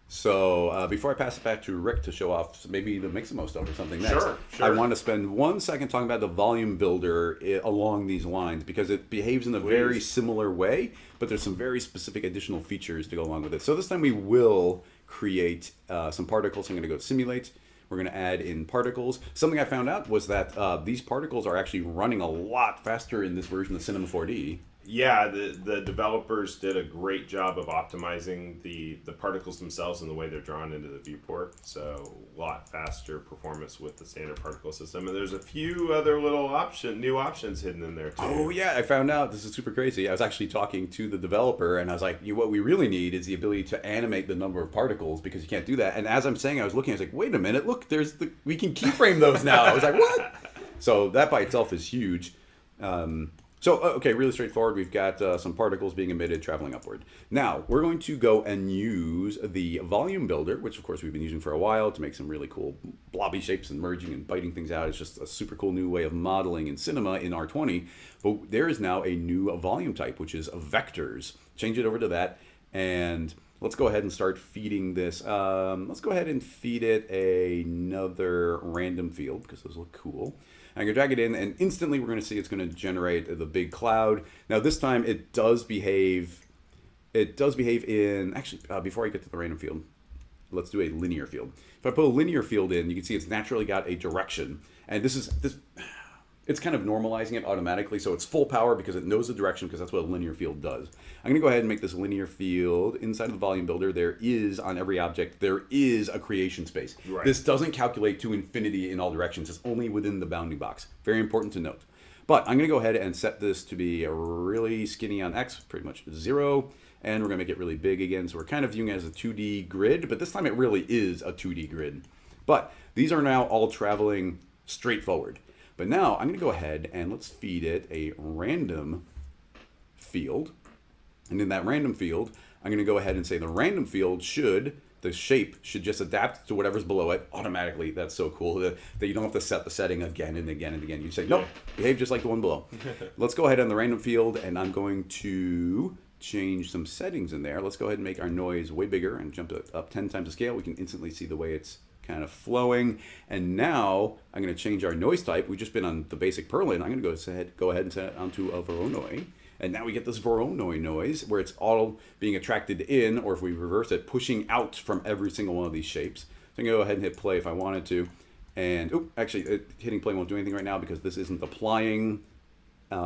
So before I pass it back to Rick to show off maybe the Miximo stuff or something next, Sure. I want to spend 1 second talking about the volume builder along these lines, because it behaves in a very similar way, but there's some very specific additional features to go along with it. So this time we will create some particles. I'm going to go simulate. We're going to add in particles. Something I found out was that these particles are actually running a lot faster in this version of Cinema 4D. Yeah, the developers did a great job of optimizing the particles themselves and the way they're drawn into the viewport. So a lot faster performance with the standard particle system. And there's a few other little new options hidden in there too. Oh yeah, I found out. This is super crazy. I was actually talking to the developer and I was like, what we really need is the ability to animate the number of particles, because you can't do that. And as I'm saying, I was looking, I was like, wait a minute, look, we can keyframe those now. I was like, what? So that by itself is huge. Okay, really straightforward. We've got some particles being emitted traveling upward. Now, we're going to go and use the volume builder, which of course we've been using for a while to make some really cool blobby shapes and merging and biting things out. It's just a super cool new way of modeling in cinema in R20. But there is now a new volume type, which is vectors. Change it over to that, and let's go ahead and start feeding this. Let's go ahead and feed it another random field, because those look cool. I'm going to drag it in, and instantly we're going to see it's going to generate the big cloud. Now this time it does behave in, actually, before I get to the random field, let's do a linear field. If I put a linear field in, you can see it's naturally got a direction. And it's kind of normalizing it automatically, so it's full power because it knows the direction, because that's what a linear field does. I'm going to go ahead and make this linear field inside of the volume builder. There is, on every object, there is a creation space. Right. This doesn't calculate to infinity in all directions. It's only within the bounding box. Very important to note. But I'm going to go ahead and set this to be a really skinny on X, pretty much 0. And we're going to make it really big again. So we're kind of viewing it as a 2D grid, but this time it really is a 2D grid. But these are now all traveling straight forward. But now I'm going to go ahead and let's feed it a random field. And in that random field, I'm going to go ahead and say the random field should the shape should just adapt to whatever's below it automatically. That's so cool that you don't have to set the setting again and again and again. You say, nope, behave just like the one below. Let's go ahead on the random field, and I'm going to change some settings in there. Let's go ahead and make our noise way bigger and jump it up 10 times the scale. We can instantly see the way it's kind of flowing. And now I'm going to change our noise type. We've just been on the basic Perlin. I'm going to go ahead and set it onto a Voronoi. And now we get this Voronoi noise where it's all being attracted in, or if we reverse it, pushing out from every single one of these shapes. So I'm going to go ahead and hit play if I wanted to. And actually, hitting play won't do anything right now because this isn't applying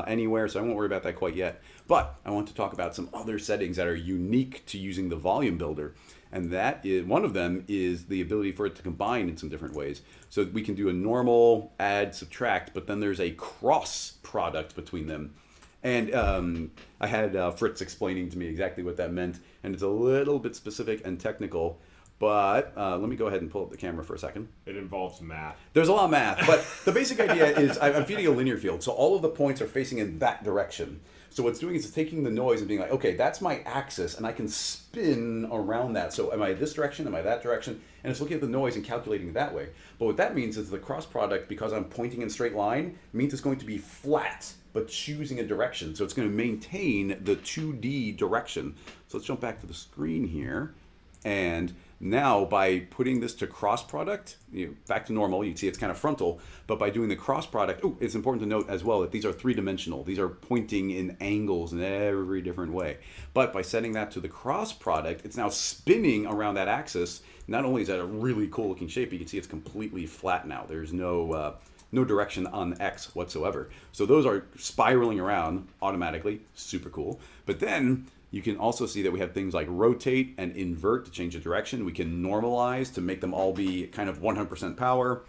anywhere, so I won't worry about that quite yet. But I want to talk about some other settings that are unique to using the volume builder. And that is, one of them is the ability for it to combine in some different ways. So we can do a normal add, subtract, but then there's a cross product between them. And I had Fritz explaining to me exactly what that meant, and it's a little bit specific and technical, but let me go ahead and pull up the camera for a second. It involves math. There's a lot of math, but the basic idea is I'm feeding a linear field, so all of the points are facing in that direction. So what it's doing is it's taking the noise and being like, okay, that's my axis, and I can spin around that. So am I this direction? Am I that direction? And it's looking at the noise and calculating it that way. But what that means is the cross product, because I'm pointing in straight line, means it's going to be flat, but choosing a direction. So it's going to maintain the 2D direction. So let's jump back to the screen here. And now by putting this to cross product, back to normal, you can see it's kind of frontal, but by doing the cross product, it's important to note as well that these are three-dimensional. These are pointing in angles in every different way. But by setting that to the cross product, it's now spinning around that axis. Not only is that a really cool looking shape, you can see it's completely flat now. There's no direction on X whatsoever. So those are spiraling around automatically, super cool. But then you can also see that we have things like rotate and invert to change the direction. We can normalize to make them all be kind of 100% power.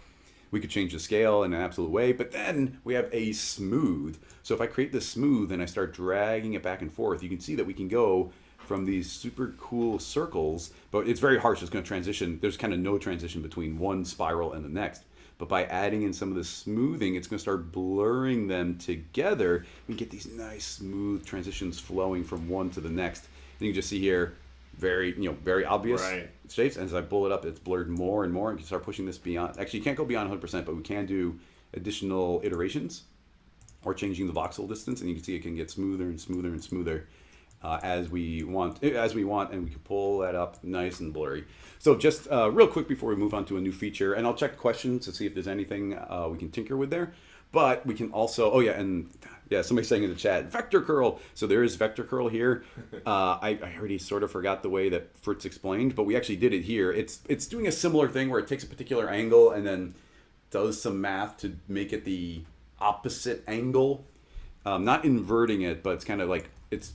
We could change the scale in an absolute way, but then we have a smooth. So if I create this smooth and I start dragging it back and forth, you can see that we can go from these super cool circles, but it's very harsh. It's going to transition. There's kind of no transition between one spiral and the next. But by adding in some of the smoothing, it's going to start blurring them together. We get these nice smooth transitions flowing from one to the next. And you can just see here, very obvious shapes. And as I pull it up, it's blurred more and more. And you can start pushing this beyond. Actually, you can't go beyond 100%, but we can do additional iterations or changing the voxel distance. And you can see it can get smoother and smoother and smoother as we want, and we can pull that up nice and blurry. So just real quick before we move on to a new feature, and I'll check questions to see if there's anything we can tinker with there. But we can also, somebody's saying in the chat, vector curl. So there is vector curl here. I already sort of forgot the way that Fritz explained, but we actually did it here. It's doing a similar thing where it takes a particular angle and then does some math to make it the opposite angle. Not inverting it, but it's kind of like, it's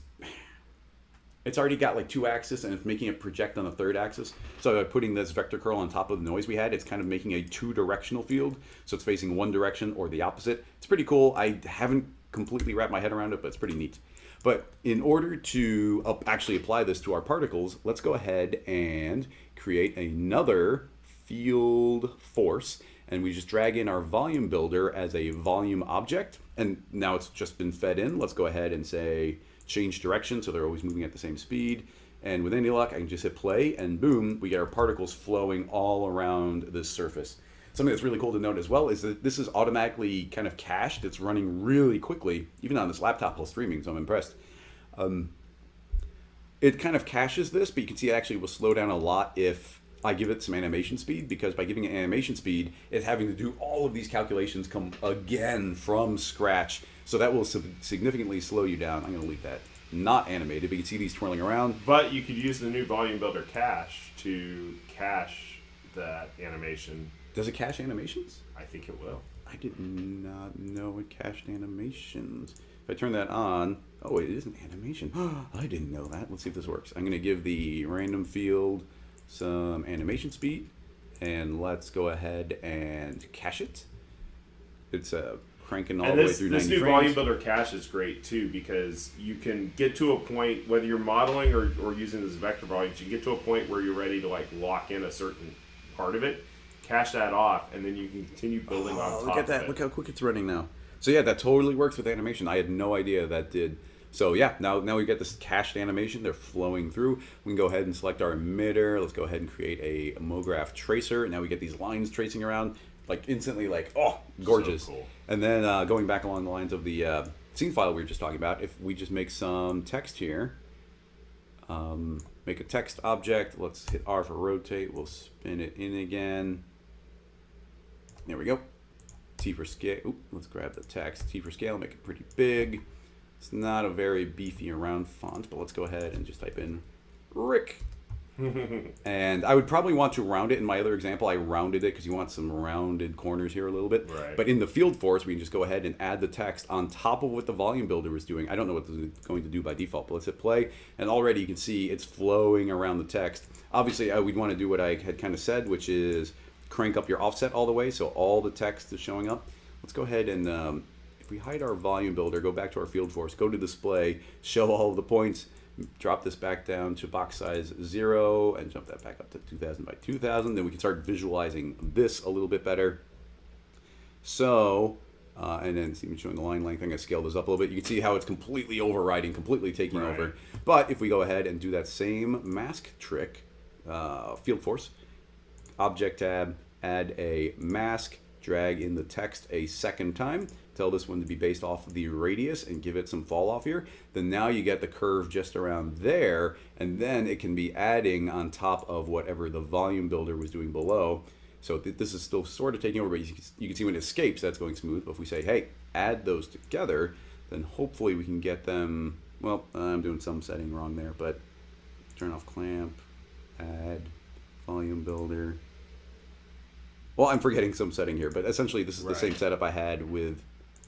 already got like two axes and it's making it project on the third axis. So by putting this vector curl on top of the noise we had, it's kind of making a two-directional field. So it's facing one direction or the opposite. It's pretty cool. I haven't completely wrapped my head around it, but it's pretty neat. But in order to actually apply this to our particles, let's go ahead and create another field force. And we just drag in our volume builder as a volume object. And now it's just been fed in. Let's go ahead and say, change direction, so they're always moving at the same speed. And with any luck, I can just hit play, and boom, we get our particles flowing all around this surface. Something that's really cool to note as well is that this is automatically kind of cached. It's running really quickly, even on this laptop while streaming, so I'm impressed. It kind of caches this, but you can see it actually will slow down a lot if I give it some animation speed, because by giving it animation speed, it's having to do all of these calculations come again from scratch. So that will significantly slow you down. I'm going to leave that not animated, but you can see these twirling around. But you could use the new Volume Builder cache to cache that animation. Does it cache animations? I think it will. I did not know it cached animations. If I turn that on, oh, it is an animation. I didn't know that. Let's see if this works. I'm going to give the random field some animation speed, and let's go ahead and cache it. It's cranking all the way through 90 frames. This new Volume Builder cache is great too, because you can get to a point, whether you're modeling or using this vector volumes, you can get to a point where you're ready to like lock in a certain part of it, cache that off, and then you can continue building on top of it. Look at that! Look how quick it's running now. So yeah, that totally works with animation. I had no idea that did. So yeah, now we get this cached animation. They're flowing through. We can go ahead and select our emitter. Let's go ahead and create a MoGraph tracer. Now we get these lines tracing around, like instantly, like, oh, gorgeous. So cool. And then going back along the lines of the scene file we were just talking about, if we just make some text here, make a text object. Let's hit R for rotate. We'll spin it in again. There we go. T for scale. Ooh, let's grab the text. T for scale, make it pretty big. It's not a very beefy around font, but let's go ahead and just type in Rick. And I would probably want to round it. In my other example, I rounded it because you want some rounded corners here a little bit. Right. But in the field force, we can just go ahead and add the text on top of what the volume builder was doing. I don't know what this is going to do by default, but let's hit play. And already you can see it's flowing around the text. Obviously, we'd want to do what I had kind of said, which is crank up your offset all the way so all the text is showing up. Let's go ahead and, if we hide our volume builder, go back to our field force, go to display, show all of the points, drop this back down to box size 0 and jump that back up to 2000 by 2000. Then we can start visualizing this a little bit better. So, and then see me showing the line length. I'm going to scale this up a little bit. You can see how it's completely overriding, completely taking over. But if we go ahead and do that same mask trick, field force, object tab, add a mask, drag in the text a second time, tell this one to be based off of the radius and give it some fall off here, then now you get the curve just around there, and then it can be adding on top of whatever the volume builder was doing below. So this is still sort of taking over, but you can see when it escapes, that's going smooth. But if we say, hey, add those together, then hopefully we can get them, well, I'm doing some setting wrong there, but turn off clamp, add volume builder. Well, I'm forgetting some setting here, but essentially this is the same setup I had with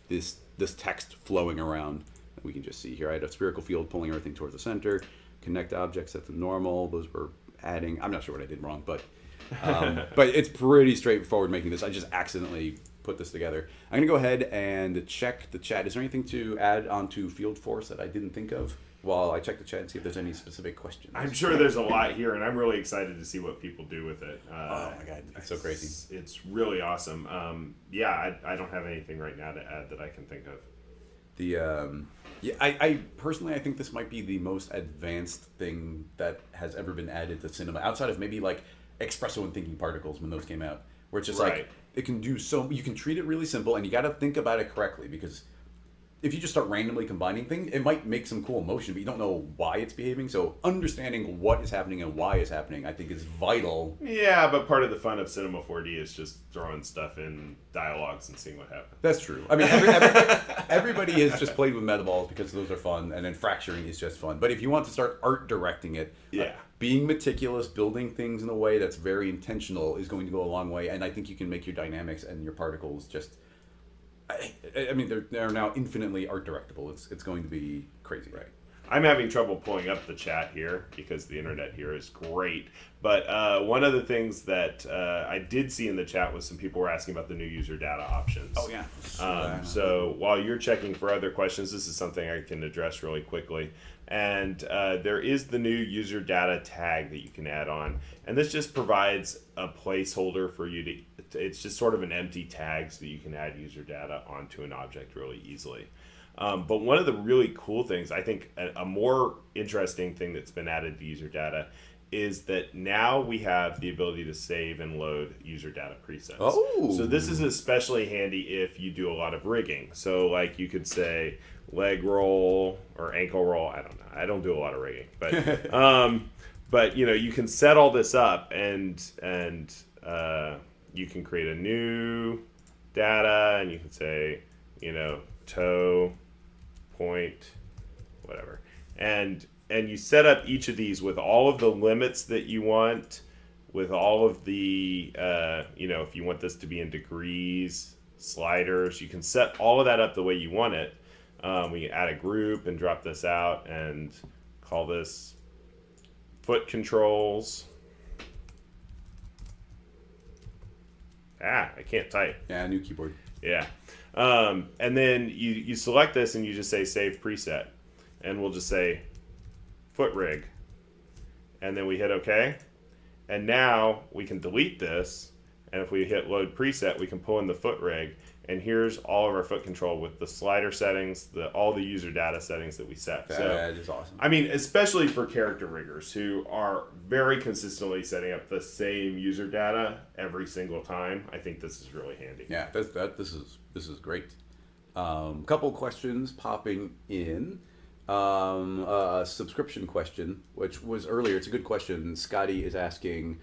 this text flowing around. We can just see here I had a spherical field pulling everything towards the center, connect objects set to normal. Those were adding. I'm not sure what I did wrong, but it's pretty straightforward making this. I just accidentally put this together. I'm gonna go ahead and check the chat. Is there anything to add onto Field Force that I didn't think of while I check the chat and see if there's any specific questions? I'm sure there's a lot here, and I'm really excited to see what people do with it. Oh my god, it's so crazy. It's really awesome. I don't have anything right now to add that I can think of. I personally, I think this might be the most advanced thing that has ever been added to cinema, outside of maybe like Espresso and Thinking Particles when those came out, where it's just like it can do so. You can treat it really simple, and you got to think about it correctly, because if you just start randomly combining things, it might make some cool motion, but you don't know why it's behaving. So understanding what is happening and why it's happening, I think, is vital. Yeah, but part of the fun of Cinema 4D is just throwing stuff in dialogues and seeing what happens. That's true. I mean, everybody has just played with metaballs because those are fun, and then fracturing is just fun. But if you want to start art directing it, being meticulous, building things in a way that's very intentional is going to go a long way. And I think you can make your dynamics and your particles just... I mean, they're now infinitely art directable. It's going to be crazy. Right. I'm having trouble pulling up the chat here because the internet here is great. But one of the things that I did see in the chat was some people were asking about the new user data options. Oh, yeah. So while you're checking for other questions, this is something I can address really quickly. And there is the new user data tag that you can add on. And this just provides a placeholder for you to... It's just sort of an empty tag so that you can add user data onto an object really easily. But one of the really cool things, I think a more interesting thing that's been added to user data is that now we have the ability to save and load user data presets. Oh. So this is especially handy if you do a lot of rigging. So like you could say leg roll or ankle roll. I don't know. I don't do a lot of rigging, but but you know, you can set all this up and you can create a new data, and you can say, you know, toe, point, whatever. And you set up each of these with all of the limits that you want, with all of the, you know, if you want this to be in degrees, sliders, you can set all of that up the way you want it. We can add a group and drop this out and call this foot controls. I can't type. Yeah, new keyboard. Yeah. And then you select this and you just say save preset. And we'll just say foot rig. And then we hit OK. And now we can delete this And if we hit load preset, we can pull in the foot rig. And here's all of our foot control with the slider settings, all the user data settings that we set. That is awesome. I mean, especially for character riggers who are very consistently setting up the same user data every single time, I think this is really handy. Yeah, this is great. Couple questions popping in. A subscription question, which was earlier. It's a good question. Scotty is asking,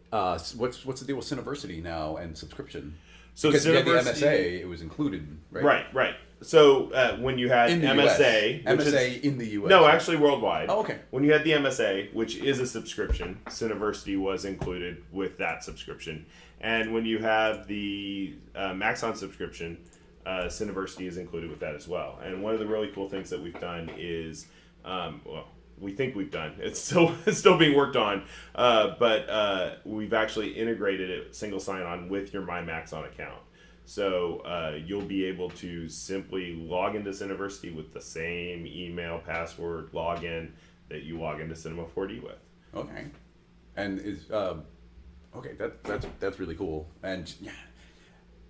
what's the deal with Cineversity now and subscription? So because if you had the Cineversity- MSA, it was included, right? Right. So when you had In the MSA, US. which MSA is, in the US. no, actually worldwide. Oh, okay. When you had the MSA, which is a subscription, Cineversity was included with that subscription. And when you have the Maxon subscription, Cineversity is included with that as well. And one of the really cool things that we've done is, we think we've done. It's still being worked on, but we've actually integrated it single sign-on with your MyMaxon account. So you'll be able to simply log into Cineversity with the same email, password, login that you log into Cinema 4D with. Okay, and is okay. That's really cool. And yeah,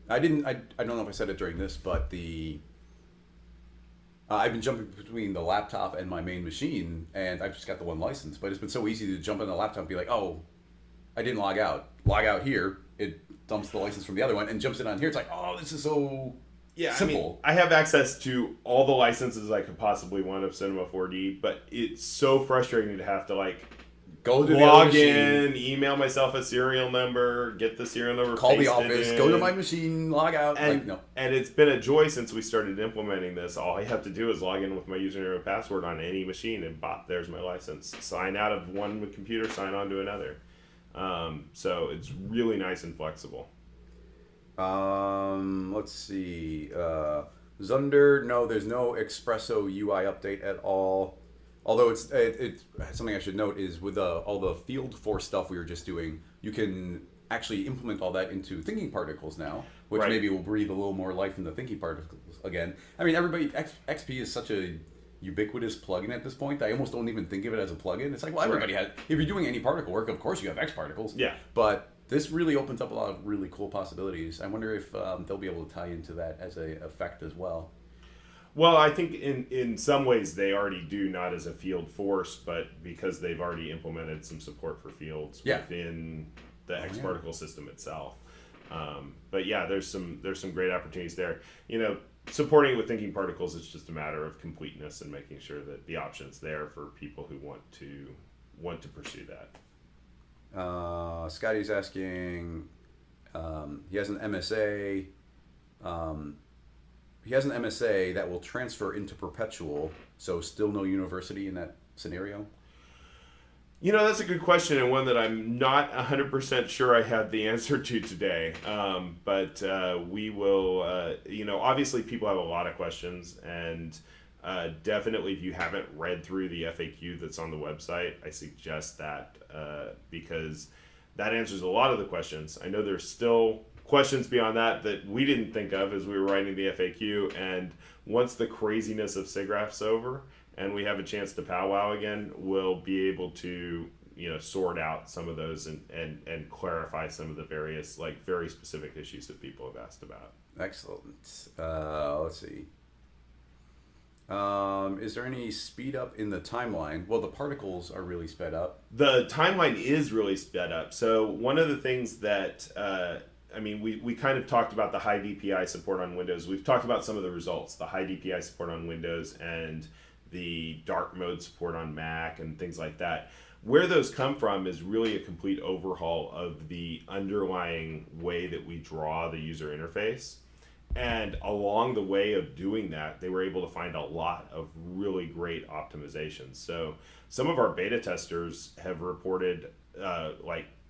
I don't know if I said it during this, but I've been jumping between the laptop and my main machine, and I've just got the one license. But it's been so easy to jump on the laptop and be like, oh, I didn't log out. Log out here. It dumps the license from the other one and jumps it on here. It's like, oh, this is so simple. I have access to all the licenses I could possibly want of Cinema 4D, but it's so frustrating to have to go to log the in, email myself a serial number, get the serial number, call the pasted office, in. go to my machine, log out. And, no. and it's been a joy since we started implementing this. All I have to do is log in with my username and password on any machine, and bop, there's my license. Sign out of one computer, sign on to another. So it's really nice and flexible. Let's see. Zunder, no, there's no Espresso UI update at all. Although it's something I should note is with all the field force stuff we were just doing, you can actually implement all that into thinking particles now, which maybe will breathe a little more life into thinking particles again. I mean, XP is such a ubiquitous plugin at this point that I almost don't even think of it as a plugin. It's like, well, everybody has. If you're doing any particle work, of course you have X particles. Yeah. But this really opens up a lot of really cool possibilities. I wonder if they'll be able to tie into that as a effect as well. Well, I think in some ways they already do, not as a field force, but because they've already implemented some support for fields within the X particle system itself. But yeah, there's some great opportunities there. Supporting it with thinking particles, it's just a matter of completeness and making sure that the option's there for people who want to pursue that. Scotty's asking, he has an MSA. He has an MSA that will transfer into perpetual, so still no university in that scenario? That's a good question, and one that I'm not 100% sure I have the answer to today. But we will, obviously people have a lot of questions, and definitely if you haven't read through the FAQ that's on the website, I suggest that because that answers a lot of the questions. I know there's still questions beyond that we didn't think of as we were writing the FAQ, and once the craziness of SIGGRAPH's over and we have a chance to powwow again, we'll be able to sort out some of those and clarify some of the various very specific issues that people have asked about. Excellent. Let's see. Is there any speed up in the timeline? Well, the particles are really sped up. The timeline is really sped up. So one of the things that we kind of talked about the high DPI support on Windows. We've talked about some of the results, the high DPI support on Windows and the dark mode support on Mac and things like that. Where those come from is really a complete overhaul of the underlying way that we draw the user interface. And along the way of doing that, they were able to find a lot of really great optimizations. So some of our beta testers have reported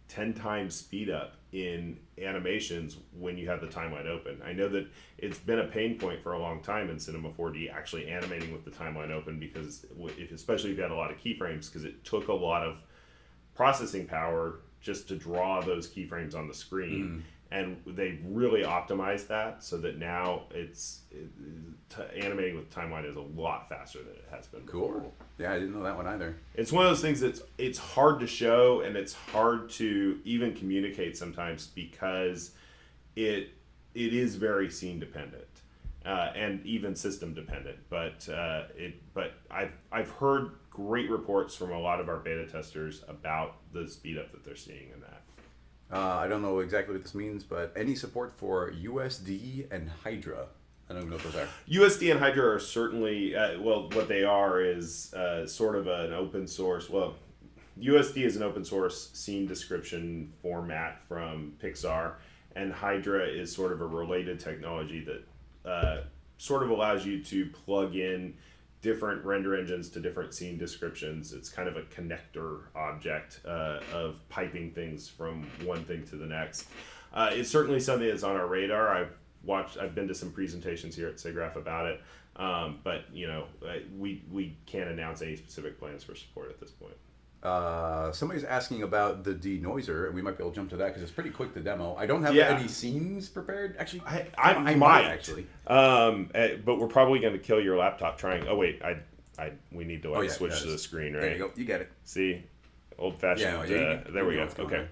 10 times speed up in animations when you have the timeline open. I know that it's been a pain point for a long time in Cinema 4D actually animating with the timeline open, because especially if you had a lot of keyframes, because it took a lot of processing power just to draw those keyframes on the screen. and they really optimized that so that now animating with timeline is a lot faster than it has been before. Cool. Yeah, I didn't know that one either. It's one of those things that's it's hard to show and it's hard to even communicate sometimes because it is very scene dependent and even system dependent. But I've heard great reports from a lot of our beta testers about the speed up that they're seeing in that. I don't know exactly what this means, but any support for USD and Hydra. I don't know what those are. USD and Hydra are certainly, what they are is sort of an open source. Well, USD is an open source scene description format from Pixar, and Hydra is sort of a related technology that sort of allows you to plug in different render engines to different scene descriptions. It's kind of a connector object of piping things from one thing to the next. It's certainly something that's on our radar. I've been to some presentations here at SIGGRAPH about it, but we can't announce any specific plans for support at this point. Somebody's asking about the Denoiser, and we might be able to jump to that because it's pretty quick to demo. I don't have any scenes prepared. Actually, I might actually. But we're probably going to kill your laptop trying. Oh wait, we need to switch to the screen, right? There you go. You get it. See, old fashioned. There we go. Okay.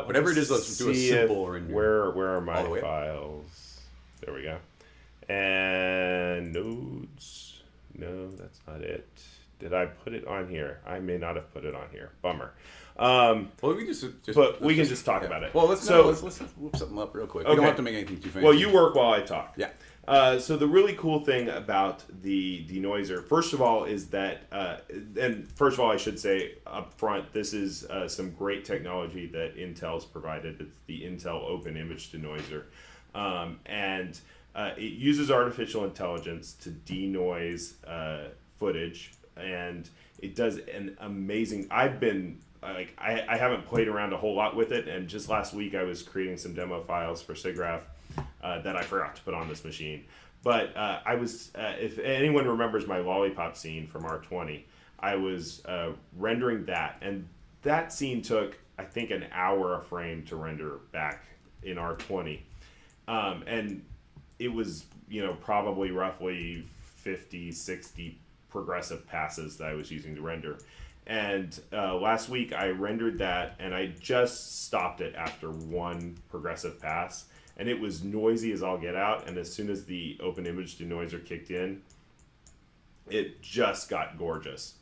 Whatever it is, let's do a simple render. Where are my files? There we go. And nodes. No, that's not it. Did I put it on here? I may not have put it on here. Bummer. Well, we we can just talk about it. Well, let's whoop something up real quick. Okay. We don't have to make anything too fancy. Well, you work while I talk. Yeah. So the really cool thing about the Denoiser, first of all, is that, and first of all, I should say up front, this is some great technology that Intel's provided. It's the Intel Open Image Denoiser. And it uses artificial intelligence to denoise footage, and it does an amazing. I haven't played around a whole lot with it, and just last week I was creating some demo files for SIGGRAPH that I forgot to put on this machine. But I was, if anyone remembers my lollipop scene from R20, I was rendering that, and that scene took, I think, an hour a frame to render back in R20, and it was, probably roughly 50, 60 progressive passes that I was using to render. And last week I rendered that, and I just stopped it after one progressive pass, and it was noisy as all get out. And as soon as the Open Image Denoiser kicked in, it just got gorgeous.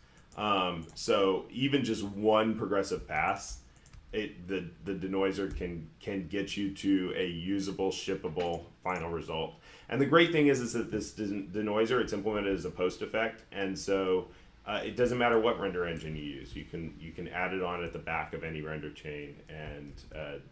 So even just one progressive pass, the Denoiser can get you to a usable, shippable final result. And the great thing is that this Denoiser, it's implemented as a post effect, and so it doesn't matter what render engine you use. You can add it on at the back of any render chain and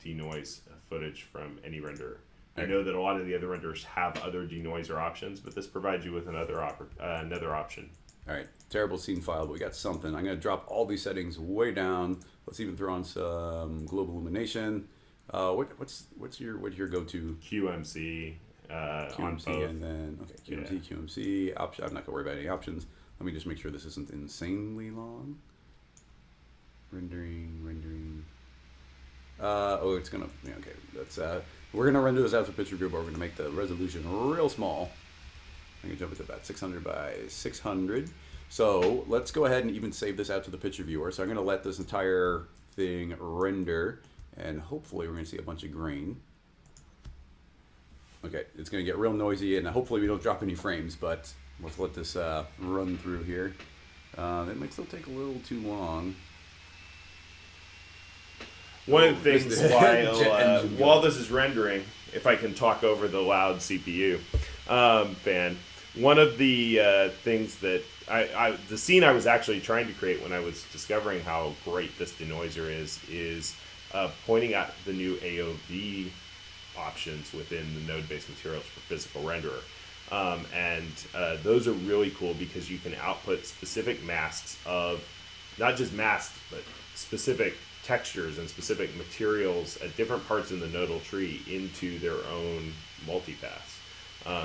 denoise footage from any renderer. I know that a lot of the other renderers have other denoiser options, but this provides you with another option. All right, terrible scene file, but we got something. I'm going to drop all these settings way down. Let's even throw on some global illumination. What's your go-to? QMC. QMC and then QMC option. I'm not gonna worry about any options. Let me just make sure this isn't insanely long. Rendering. It's gonna. Yeah, okay. That's we're gonna render this out to picture view, but we're gonna make the resolution real small. I'm gonna jump it to about 600 by 600. So let's go ahead and even save this out to the picture viewer. So I'm gonna let this entire thing render, and hopefully we're gonna see a bunch of grain. Okay, it's going to get real noisy, and hopefully we don't drop any frames, but let's let this run through here. It might still take a little too long. One of the things while this is rendering, if I can talk over the loud CPU fan, one of the things that the scene I was actually trying to create when I was discovering how great this Denoiser is pointing out the new AOV options within the node-based materials for physical renderer. And those are really cool because you can output specific masks of, not just masks, but specific textures and specific materials at different parts in the nodal tree into their own multipass.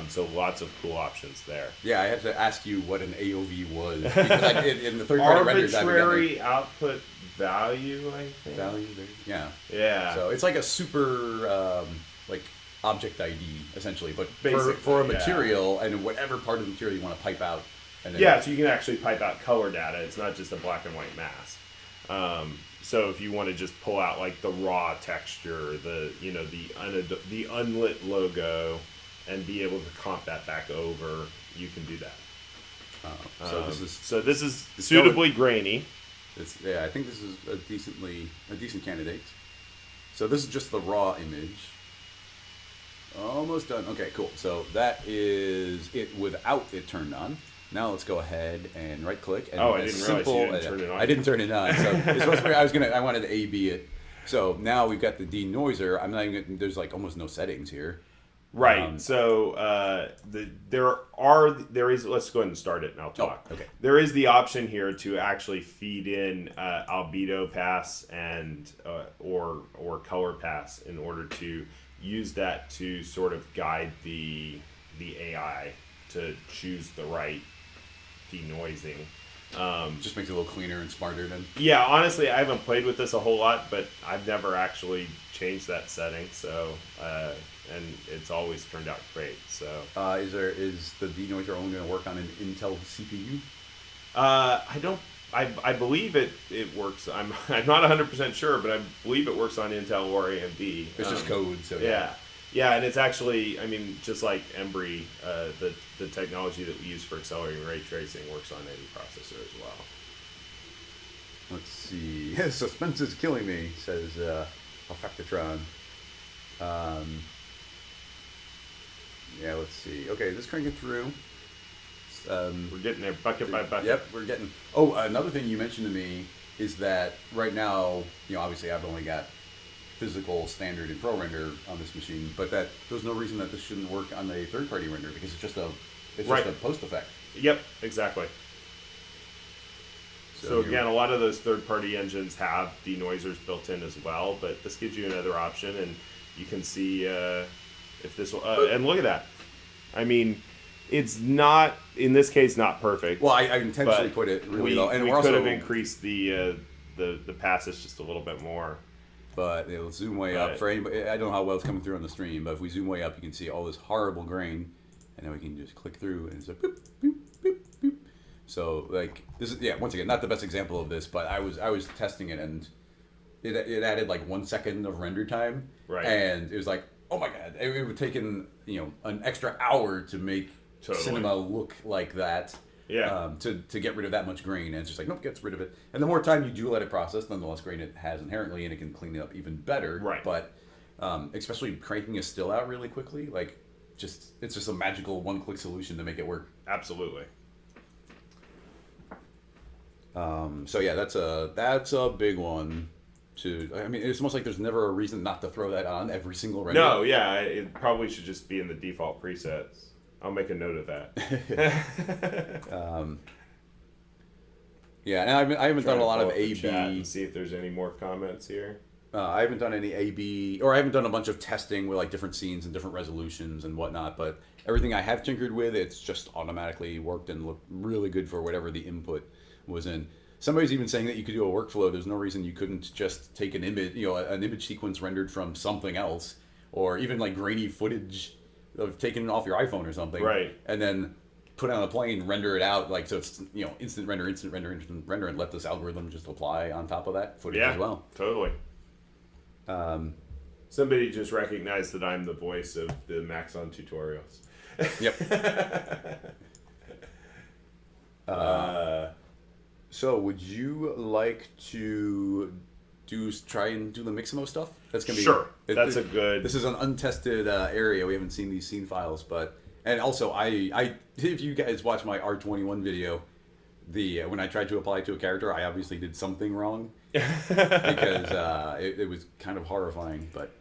So lots of cool options there. Yeah, I had to ask you what an AOV was because in the third-party renders, arbitrary output value, I think. Value, yeah. Yeah. So it's like a super like object ID essentially, but Basically, for a material and whatever part of the material you want to pipe out. And then Yeah, so you can actually pipe out color data. It's not just a black and white mask. So if you want to just pull out like the raw texture, the unlit logo, and be able to comp that back over, you can do that. So this is suitably grainy. I think this is a decent candidate. So this is just the raw image. Almost done. Okay, cool. So that is it without it turned on. Now let's go ahead and right click. And I didn't realize you didn't turn it on. I didn't turn it on. So it's supposed to be, I wanted to A/B it. So now we've got the denoiser. I'm not even. There's like almost no settings here. Right. So there is. Let's go ahead and start it, and I'll talk. Okay. There is the option here to actually feed in albedo pass and or color pass in order to use that to sort of guide the AI to choose the right denoising. Just makes it a little cleaner and smarter then. Yeah, honestly, I haven't played with this a whole lot, but I've never actually changed that setting. So, and it's always turned out great. So, is the denoiser only going to work on an Intel CPU? I believe it works. I'm not 100% sure, but I believe it works on Intel or AMD. It's just code, so yeah, and it's actually, I mean, just like Embry, the technology that we use for accelerating ray tracing works on any processor as well. Let's see. Suspense is killing me, says Effectatron. Yeah, let's see. Okay, just cranking through. We're getting there bucket by bucket. Yep, we're getting. Oh, another thing you mentioned to me is that right now, obviously I've only got physical standard and pro render on this machine, but that there's no reason that this shouldn't work on a third-party render because it's just a post effect. Yep, exactly. So again, a lot of those third-party engines have denoisers built in as well, but this gives you another option, and you can see if this will. And look at that. I mean, it's not in this case not perfect. Well, I intentionally put it really low, and we we're could also have increased the passes just a little bit more. But it'll zoom way up. For anybody, I don't know how well it's coming through on the stream, but if we zoom way up, you can see all this horrible grain, and then we can just click through, and it's like boop, boop, boop, boop. So like this is once again not the best example of this, but I was testing it, and it added like 1 second of render time, right? And it was like, oh my god, it would take an extra hour to make cinema look like that. Yeah. To get rid of that much grain, and it's just like nope, gets rid of it. And the more time you do let it process, then the less grain it has inherently, and it can clean it up even better. Right. But especially cranking a still out really quickly, like it's just a magical one-click solution to make it work. Absolutely. So yeah, that's a big one. I mean, it's almost like there's never a reason not to throw that on every single render. No, yeah, it probably should just be in the default presets. I'll make a note of that. Yeah, and I haven't done a lot of A/B. And see if there's any more comments here. I haven't done any A/B, or I haven't done a bunch of testing with like different scenes and different resolutions and whatnot. But everything I have tinkered with, it's just automatically worked and looked really good for whatever the input was in. Somebody's even saying that you could do a workflow. There's no reason you couldn't just take an image, an image sequence rendered from something else, or even like grainy footage of taken off your iPhone or something, right? And then put it on a plane, render it out, like so it's instant render, and let this algorithm just apply on top of that footage as well. Totally. Somebody just recognized that I'm the voice of the Maxon tutorials. Yep. So would you like to try and do the Miximo stuff? That's gonna be sure. That's a good. This is an untested area. We haven't seen these scene files, and also I if you guys watch my R21 video, when I tried to apply to a character, I obviously did something wrong because it was kind of horrifying. But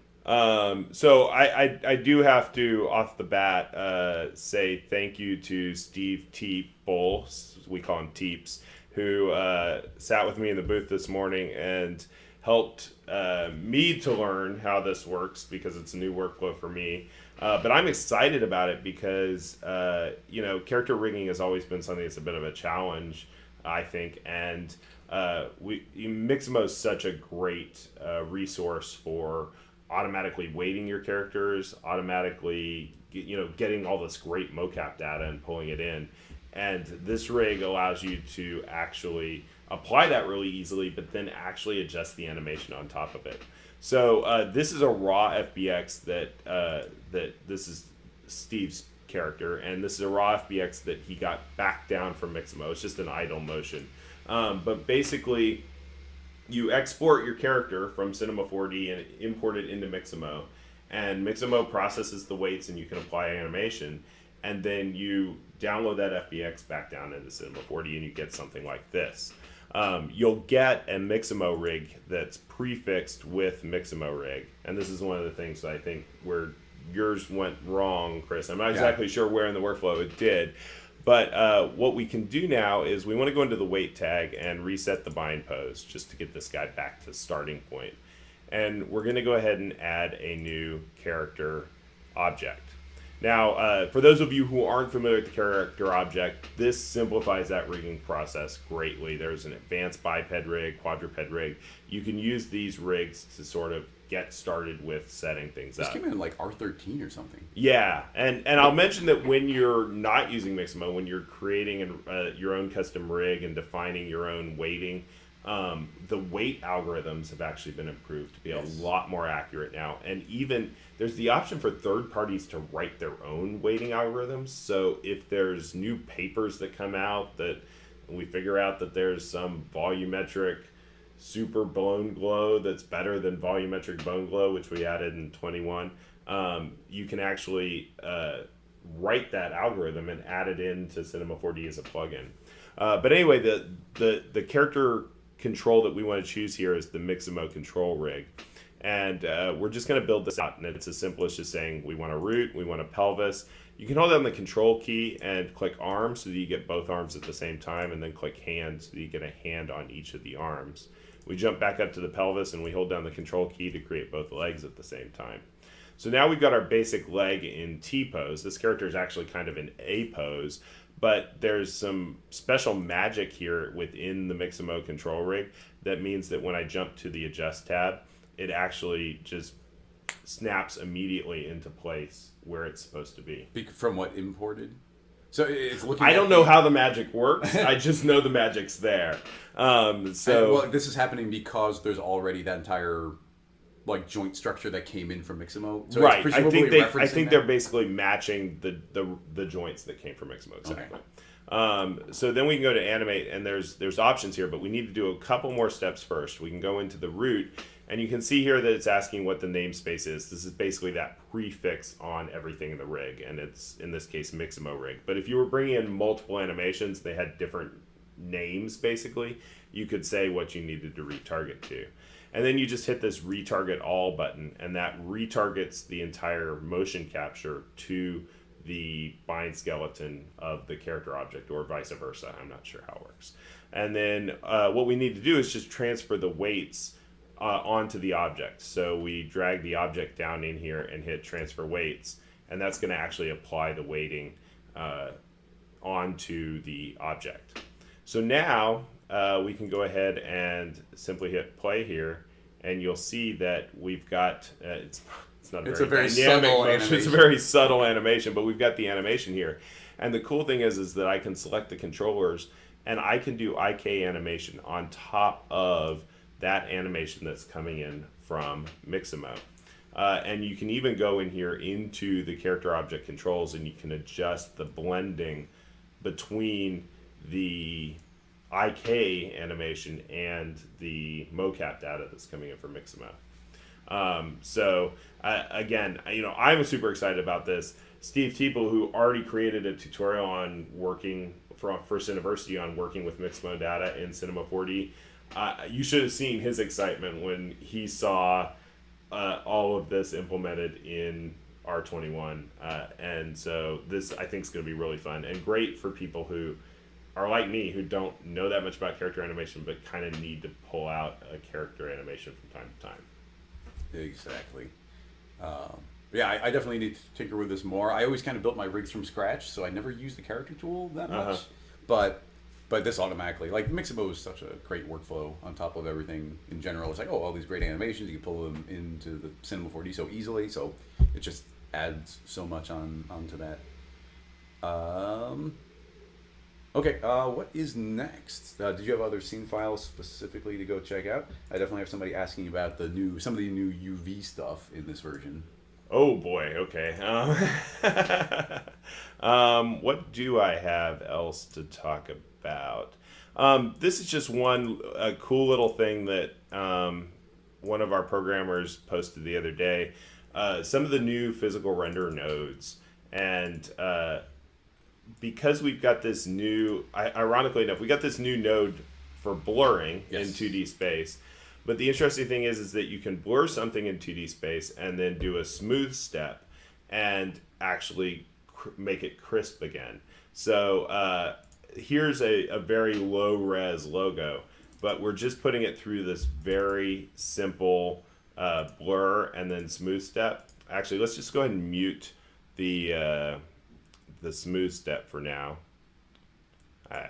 so I do have to off the bat say thank you to Steve Teeple, we call him Teeps, who sat with me in the booth this morning and helped me to learn how this works because it's a new workflow for me. But I'm excited about it because, character rigging has always been something that's a bit of a challenge, I think. And Miximo is such a great resource for automatically weighting your characters, automatically, getting all this great mocap data and pulling it in. And this rig allows you to actually apply that really easily, but then actually adjust the animation on top of it. So this is a raw FBX that this is Steve's character, and this is a raw FBX that he got back down from Miximo. It's just an idle motion. But basically, you export your character from Cinema 4D and import it into Miximo, and Miximo processes the weights and you can apply animation, and then you download that FBX back down into Cinema 4D and you get something like this. You'll get a Miximo rig that's prefixed with Miximo Rig, and this is one of the things that I think where yours went wrong, Chris. I'm not exactly sure where in the workflow it did, but what we can do now is we want to go into the weight tag and reset the bind pose just to get this guy back to starting point. And we're going to go ahead and add a new character object. Now, for those of you who aren't familiar with the character object, this simplifies that rigging process greatly. There's an advanced biped rig, quadruped rig. You can use these rigs to sort of get started with setting things up. This came in like R13 or something. Yeah, and I'll mention that when you're not using Miximo, when you're creating your own custom rig and defining your own weighting, the weight algorithms have actually been improved to be a lot more accurate now. And even there's the option for third parties to write their own weighting algorithms. So if there's new papers that come out that we figure out that there's some volumetric super bone glow that's better than volumetric bone glow, which we added in 21, you can actually write that algorithm and add it into Cinema 4D as a plugin. But anyway, the character control that we want to choose here is the Miximo control rig. And we're just going to build this out, and it's as simple as just saying we want a root, we want a pelvis. You can hold down the control key and click arm so that you get both arms at the same time, and then click hand so that you get a hand on each of the arms. We jump back up to the pelvis and we hold down the control key to create both legs at the same time. So now we've got our basic leg in T pose. This character is actually kind of in A pose, but there's some special magic here within the Miximo control rig that means that when I jump to the adjust tab, it actually just snaps immediately into place where it's supposed to be. From what imported? So it's looking. I don't know how the magic works. I just know the magic's there. Well, this is happening because there's already that entire joint structure that came in from Miximo. So right. I think they're basically matching the joints that came from Miximo. Exactly. Okay. So then we can go to animate, and there's options here, but we need to do a couple more steps first. We can go into the root, and you can see here that it's asking what the namespace is. This is basically that prefix on everything in the rig, and it's, in this case, Miximo Rig. But if you were bringing in multiple animations, they had different names, basically. You could say what you needed to retarget to. And then you just hit this retarget all button, and that retargets the entire motion capture to the bind skeleton of the character object, or vice versa. I'm not sure how it works. And then what we need to do is just transfer the weights onto the object. So we drag the object down in here and hit transfer weights, and that's going to actually apply the weighting onto the object. So now we can go ahead and simply hit play here, and you'll see that we've got it's a very subtle animation. It's a very subtle animation, but we've got the animation here. And the cool thing is that I can select the controllers, and I can do IK animation on top of that animation that's coming in from Miximo. And you can even go in here into the character object controls, and you can adjust the blending between the IK animation and the mocap data that's coming in from Miximo. Again, I'm super excited about this. Steve Teeple, who already created a tutorial on working for First University on working with Miximo data in Cinema 4D, you should have seen his excitement when he saw all of this implemented in R21. And so this, I think, is going to be really fun and great for people who are like me, who don't know that much about character animation, but kind of need to pull out a character animation from time to time. Exactly. Yeah, I definitely need to tinker with this more. I always kind of built my rigs from scratch, so I never used the character tool that much. But this automatically, like Miximo is such a great workflow on top of everything in general. It's like, oh, all these great animations, you can pull them into the Cinema 4D so easily. So it just adds so much onto that. Okay, what is next? Did you have other scene files specifically to go check out? I definitely have somebody asking about some of the new UV stuff in this version. Oh boy, okay. What do I have else to talk about? This is just a cool little thing that one of our programmers posted the other day. Some of the new physical render nodes. And because we've got this ironically enough, we got this new node for blurring in 2D space. But the interesting thing is that you can blur something in 2D space and then do a smooth step and actually make it crisp again. So here's a very low res logo, but we're just putting it through this very simple blur and then smooth step. Actually, let's just go ahead and mute the smooth step for now. I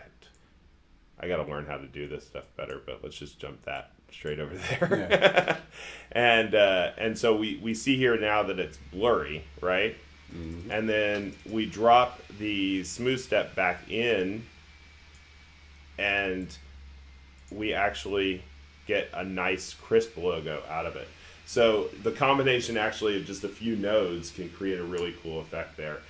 got to learn how to do this stuff better, but let's just jump that straight over there. Yeah. And so we see here now that it's blurry, right? Mm-hmm. And then we drop the smooth step back in, and we actually get a nice crisp logo out of it. So the combination actually of just a few nodes can create a really cool effect there.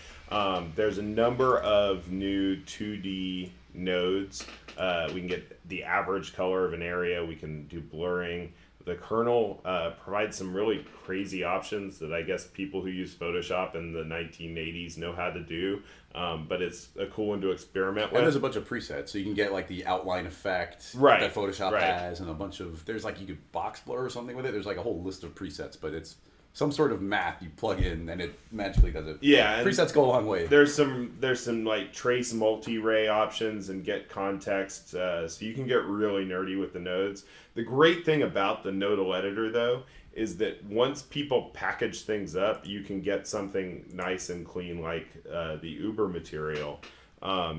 There's a number of new 2D nodes. We can get the average color of an area. We can do blurring. The kernel provides some really crazy options that I guess people who use Photoshop in the 1980s know how to do. But it's a cool one to experiment with. And there's a bunch of presets, so you can get like the outline effect that Photoshop has, and a bunch of you could box blur or something with it. There's like a whole list of presets, but it's some sort of math you plug in and it magically does it. Yeah, presets go a long way. There's some like trace multi-ray options and get context, so you can get really nerdy with the nodes. The great thing about the nodal editor though is that once people package things up, you can get something nice and clean like the Uber material,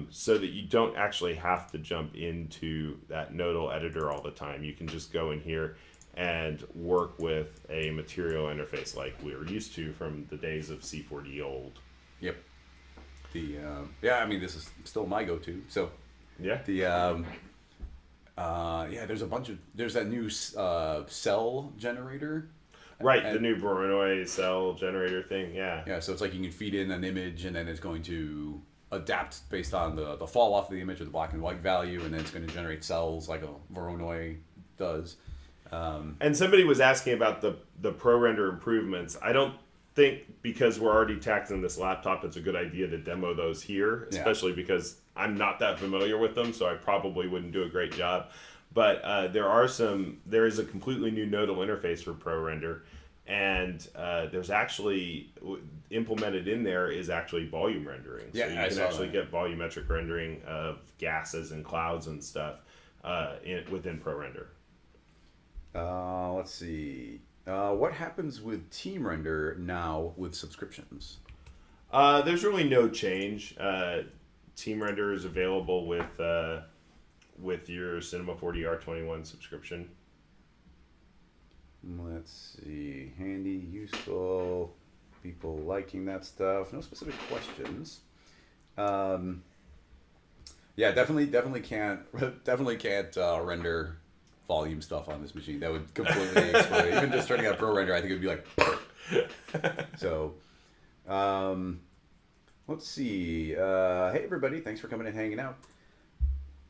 so that you don't actually have to jump into that nodal editor all the time. You can just go in here and work with a material interface like we were used to from the days of C4D old. Yep. This is still my go-to. So yeah. There's that new cell generator. Right, the new Voronoi cell generator thing, yeah. Yeah, so it's like you can feed in an image and then it's going to adapt based on the fall off of the image or the black and white value, and then it's going to generate cells like a Voronoi does. And somebody was asking about the pro render improvements. I don't think because we're already taxing this laptop, it's a good idea to demo those here, especially because I'm not that familiar with them, so I probably wouldn't do a great job. But there is a completely new nodal interface for pro render, and there's actually implemented in there is actually volume rendering. Yeah, so you can actually get volumetric rendering of gases and clouds and stuff within pro render. Let's see. What happens with Team Render now with subscriptions? There's really no change. Team Render is available with your Cinema 4D R21 subscription. Let's see. Handy, useful, people liking that stuff. No specific questions. Definitely can't render volume stuff on this machine. That would completely explode. Even just starting out Pro Render, I think it would be like so let's see. Hey everybody, thanks for coming and hanging out.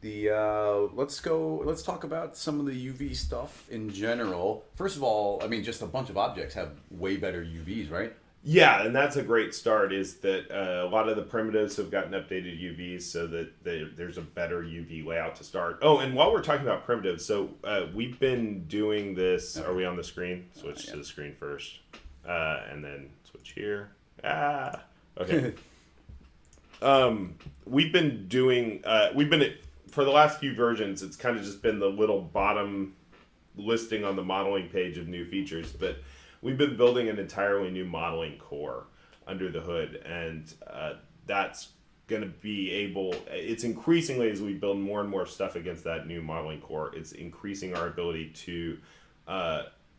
Let's talk about some of the UV stuff in general. First of all, just a bunch of objects have way better UVs, right? Yeah, and that's a great start, is that a lot of the primitives have gotten updated UVs so that there's a better UV layout to start. Oh, and while we're talking about primitives, so we've been doing this. Okay. Are we on the screen? Switch to the screen first. And then switch here. Okay. We've been for the last few versions, it's kind of just been the little bottom listing on the modeling page of new features, but we've been building an entirely new modeling core under the hood, and that's going to be able, it's increasingly, as we build more and more stuff against that new modeling core, it's increasing our ability to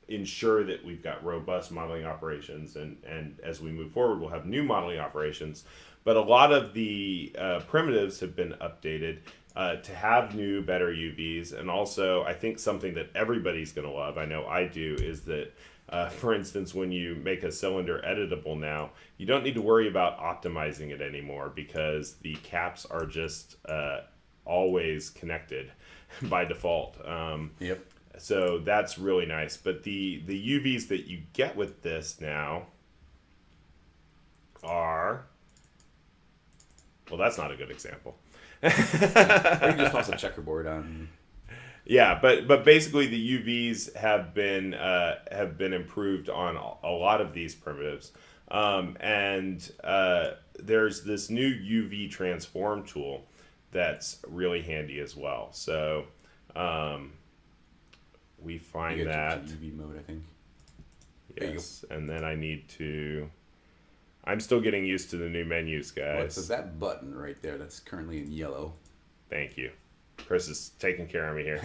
ensure that we've got robust modeling operations, and as we move forward, we'll have new modeling operations. But a lot of the primitives have been updated to have new, better UVs, and also I think something that everybody's going to love, I know I do, is that for instance, when you make a cylinder editable now, you don't need to worry about optimizing it anymore because the caps are just always connected by default. Yep. So that's really nice. But the UVs that you get with this now are... Well, that's not a good example. Or you can just toss a checkerboard on... Yeah, but basically the UVs have been improved on a lot of these primitives, and there's this new UV transform tool that's really handy as well. So we find that UV mode, I think. Yes, and then I need to. I'm still getting used to the new menus, guys. Well, so that button right there that's currently in yellow. Thank you. Chris is taking care of me here.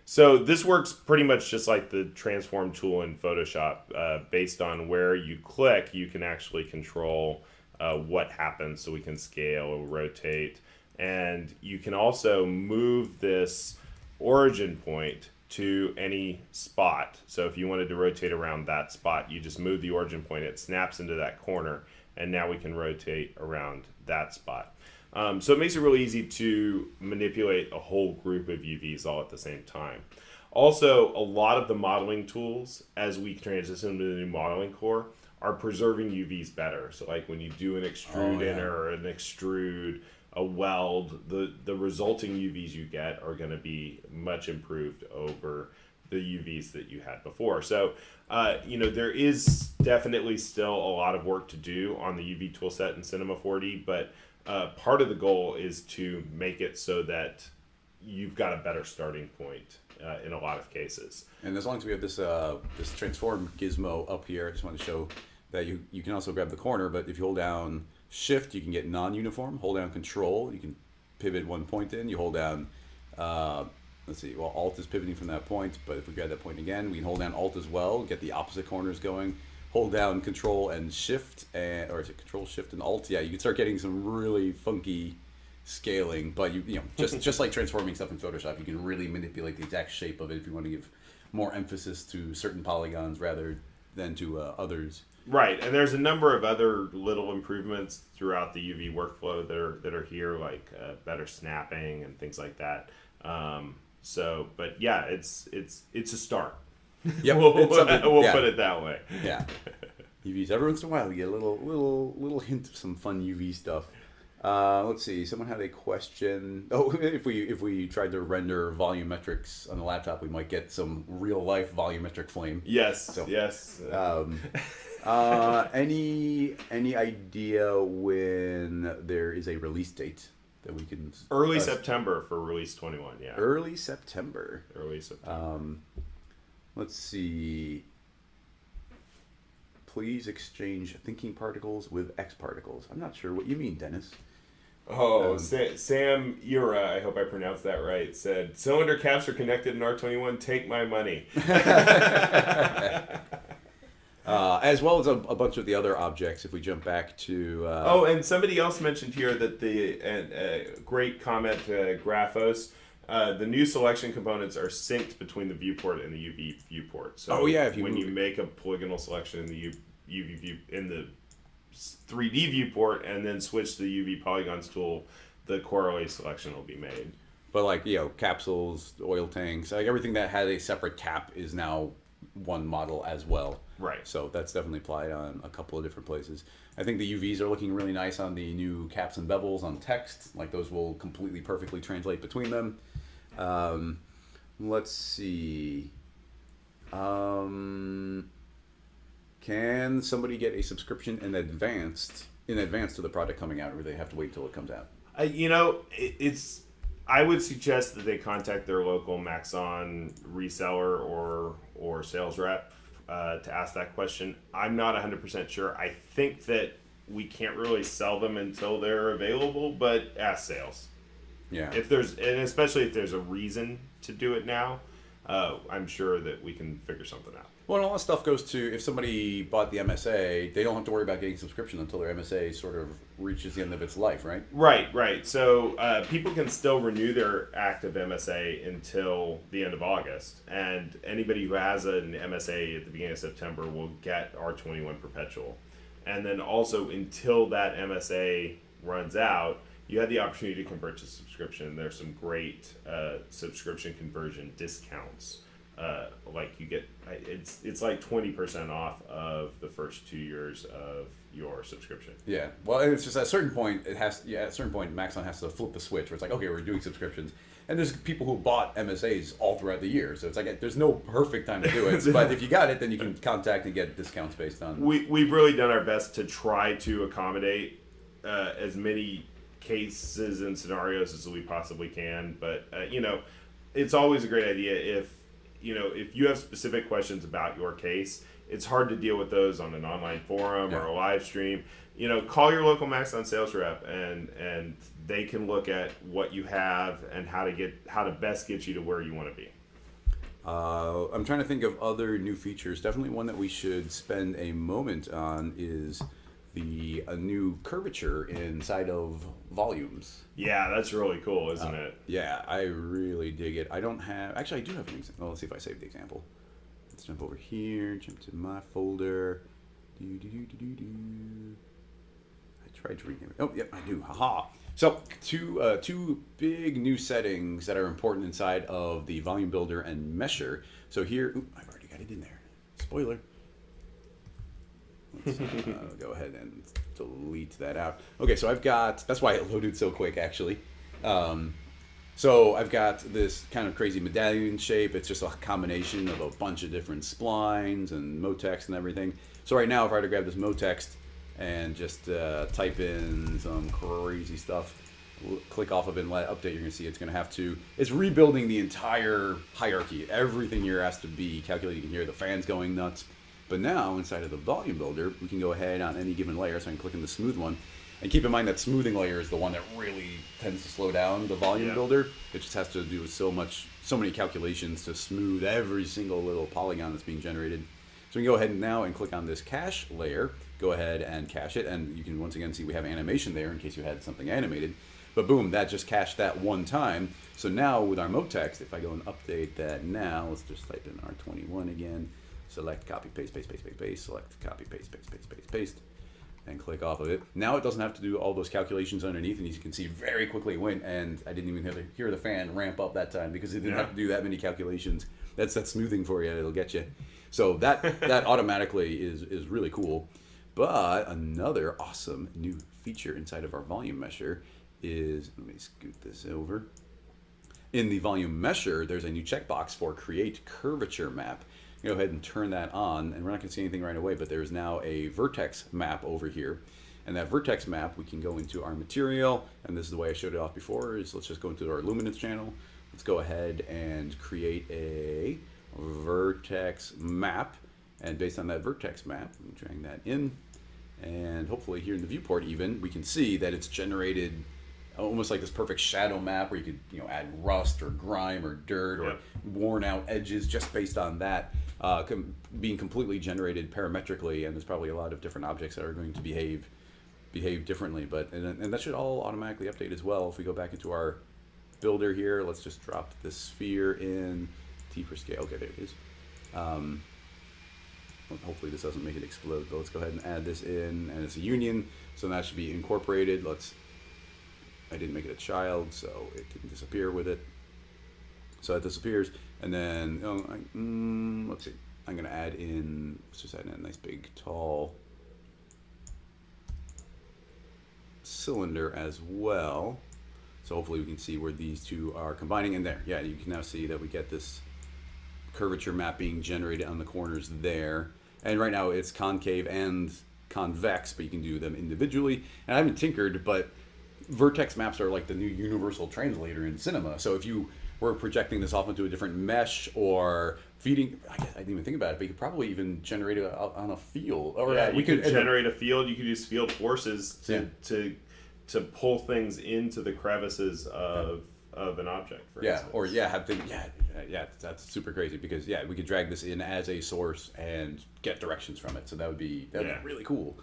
So this works pretty much just like the transform tool in Photoshop. Based on where you click, you can actually control what happens. So we can scale or rotate. And you can also move this origin point to any spot. So if you wanted to rotate around that spot, you just move the origin point. It snaps into that corner. And now we can rotate around that spot. So it makes it really easy to manipulate a whole group of UVs all at the same time. Also, a lot of the modeling tools, as we transition to the new modeling core, are preserving UVs better. So like when you do an extrude inner or an extrude, a weld, the resulting UVs you get are going to be much improved over the UVs that you had before. So, there is definitely still a lot of work to do on the UV toolset in Cinema 4D, but part of the goal is to make it so that you've got a better starting point in a lot of cases. And as long as we have this this transform gizmo up here, I just want to show that you can also grab the corner, but if you hold down Shift, you can get non-uniform. Hold down Control, you can pivot one point in. You hold down, let's see, well, Alt is pivoting from that point, but if we grab that point again, we can hold down Alt as well, get the opposite corners going. Hold down Control and Shift, or is it Control, Shift, and Alt? Yeah, you can start getting some really funky scaling, but just like transforming stuff in Photoshop, you can really manipulate the exact shape of it if you want to give more emphasis to certain polygons rather than to others. Right, and there's a number of other little improvements throughout the UV workflow that are here, like better snapping and things like that. But yeah, it's a start. Yep, we'll put it that way. Yeah, UVs. Every once in a while, we get a little hint of some fun UV stuff. Let's see. Someone had a question. Oh, if we tried to render volumetrics on the laptop, we might get some real life volumetric flame. Yes. So, yes. Any idea when there is a release date that we can? Early September for release 21. Yeah. Early September. Let's see. Please exchange thinking particles with X particles. I'm not sure what you mean, Dennis. Oh, Sam Ura, I hope I pronounced that right, said, cylinder caps are connected in R21, take my money. As well as a bunch of the other objects, if we jump back to... and somebody else mentioned here that great comment, Graphos, the new selection components are synced between the viewport and the UV viewport. So when you make a polygonal selection in the UV view, in the 3D viewport and then switch to the UV polygons tool, the correlate selection will be made. But capsules, oil tanks, everything that had a separate cap is now one model as well. Right. So that's definitely applied on a couple of different places. I think the UVs are looking really nice on the new Caps and Bevels on text. Those will completely perfectly translate between them. Let's see. Can somebody get a subscription in advance to the product coming out, or do they have to wait till it comes out? I would suggest that they contact their local Maxon reseller or sales rep to ask that question. I'm not 100% sure. I think that we can't really sell them until they're available, but ask sales. Yeah. And especially if there's a reason to do it now, I'm sure that we can figure something out. Well, and all that stuff goes to if somebody bought the MSA, they don't have to worry about getting subscription until their MSA sort of reaches the end of its life, right? Right. So people can still renew their active MSA until the end of August, and anybody who has an MSA at the beginning of September will get R21 Perpetual. And then also until that MSA runs out, you have the opportunity to convert to subscription. There's some great subscription conversion discounts. Like you get, it's like 20% off of the first 2 years of your subscription. Yeah. Well, it's just at a certain point, at a certain point, Maxon has to flip the switch where it's like, okay, we're doing subscriptions. And there's people who bought MSAs all throughout the year. So it's like, there's no perfect time to do it. But if you got it, then you can contact and get discounts based on. We've really done our best to try to accommodate as many cases and scenarios as we possibly can. But, it's always a great idea if you have specific questions about your case. It's hard to deal with those on an online forum or a live stream. Call your local Maxon sales rep and they can look at what you have and how to best get you to where you want to be. I'm trying to think of other new features. Definitely one that we should spend a moment on is a new curvature inside of volumes. Yeah, that's really cool, isn't it? Yeah, I really dig it. I do have an example. Well, let's see if I save the example. Let's jump over here, jump to my folder. I tried to rename it. Oh, yep, I do. Haha. So, two big new settings that are important inside of the volume builder and mesher. So here, I've already got it in there. Spoiler. Let's go ahead and delete that out. Okay, so that's why it loaded so quick, actually. So I've got this kind of crazy medallion shape. It's just a combination of a bunch of different splines and motext and everything. So right now, if I were to grab this motext and just type in some crazy stuff, click off of it and let it update, you're going to see it's rebuilding the entire hierarchy. Everything here has to be calculated. You can hear the fans going nuts. But now, inside of the volume builder, we can go ahead on any given layer. So I can click on the smooth one. And keep in mind that smoothing layer is the one that really tends to slow down the volume builder. It just has to do so many calculations to smooth every single little polygon that's being generated. So we can go ahead now and click on this cache layer. Go ahead and cache it. And you can once again see we have animation there in case you had something animated. But boom, that just cached that one time. So now with our motext, if I go and update that now, let's just type in R21 again. Select copy, paste, paste, paste, paste, paste. Select copy, paste, paste, paste, paste, paste. And click off of it. Now it doesn't have to do all those calculations underneath, and as you can see, very quickly it went, and I didn't even have to hear the fan ramp up that time because it didn't have to do that many calculations. That's that smoothing for you. It'll get you. So that automatically is really cool. But another awesome new feature inside of our volume mesher is, let me scoot this over. In the volume mesher, there's a new checkbox for create curvature map. Go ahead and turn that on, and we're not going to see anything right away, but there's now a vertex map over here. And that vertex map, we can go into our material, and this is the way I showed it off before, is let's just go into our luminance channel. Let's go ahead and create a vertex map. And based on that vertex map, we can drag that in. And hopefully here in the viewport even, we can see that it's generated almost like this perfect shadow map where you could add rust or grime or dirt or worn out edges just based on that being completely generated parametrically. And there's probably a lot of different objects that are going to behave differently, and that should all automatically update as well. If we go back into our builder here, let's just drop the sphere in T for scale. Okay, there it is. Hopefully this doesn't make it explode, but let's go ahead and add this in, and it's a union, so that should be incorporated. I didn't make it a child, so it can disappear with it. So that disappears, and then let's see. I'm gonna add in. Let's just add in a nice big tall cylinder as well. So hopefully we can see where these two are combining. And there, yeah, you can now see that we get this curvature map being generated on the corners there. And right now it's concave and convex, but you can do them individually. And I haven't tinkered, but vertex maps are like the new universal translator in cinema. So if you we're projecting this off into a different mesh or feeding. I didn't even think about it, but you could probably even generate it on a field. Or we could generate a field. You could use field forces to pull things into the crevices of an object. For instance. Or have things. That's super crazy because we could drag this in as a source and get directions from it. So that would be really cool.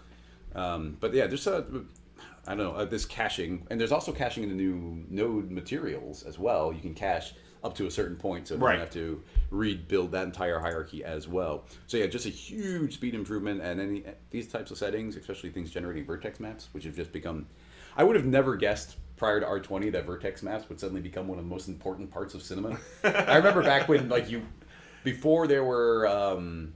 But there's I don't know, this caching, and there's also caching in the new node materials as well. You can cache up to a certain point, so you don't have to rebuild that entire hierarchy as well. So just a huge speed improvement, and these types of settings, especially things generating vertex maps, which have just become, I would have never guessed prior to R20 that vertex maps would suddenly become one of the most important parts of cinema. I remember back when, before there was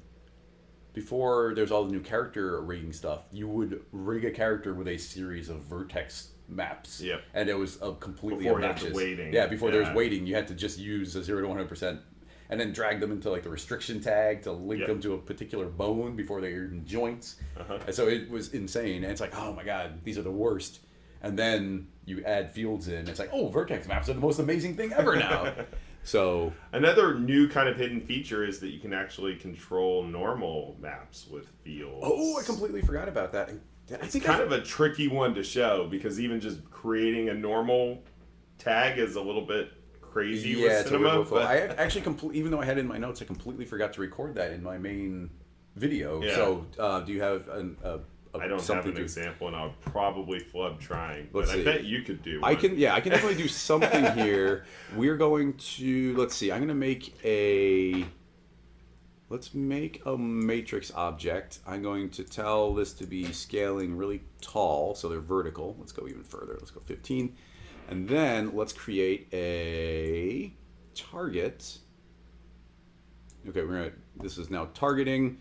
all the new character rigging stuff, you would rig a character with a series of vertex maps. Yep. And it was completely obnoxious. Before there was waiting, you had to just use a 0 to 100%, and then drag them into the restriction tag to link them to a particular bone before they were in joints. And so it was insane. And it's like, oh my god, these are the worst. And then you add fields in. It's like, oh, vertex maps are the most amazing thing ever now. So another new kind of hidden feature is that you can actually control normal maps with fields. Oh, I completely forgot about that. It's kind of a tricky one to show because even just creating a normal tag is a little bit crazy with cinema. I actually even though I had it in my notes, I completely forgot to record that in my main video. Yeah. So do you have I don't have an example, and I'll probably flub trying. But I bet you could do one. I can definitely do something here. We're going to, let's see, I'm going to make let's make a matrix object. I'm going to tell this to be scaling really tall, so they're vertical. Let's go even further. Let's go 15. And then let's create a target. Okay, this is now targeting.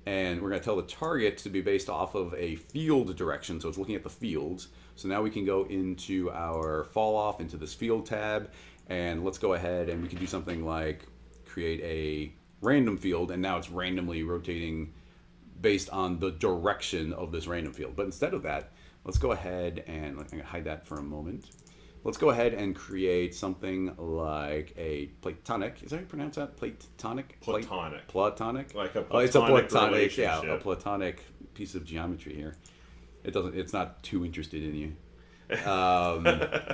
And we're going to tell the target to be based off of a field direction. So it's looking at the fields. So now we can go into our fall off into this field tab. And let's go ahead and we can do something like create a random field. And now it's randomly rotating based on the direction of this random field. But instead of that, let's go ahead and I'm going to hide that for a moment. Let's go ahead and create something like a platonic. Is that how you pronounce that? Platonic? Platonic. Like a platonic it's a platonic, relationship. a platonic piece of geometry here. It's not too interested in you.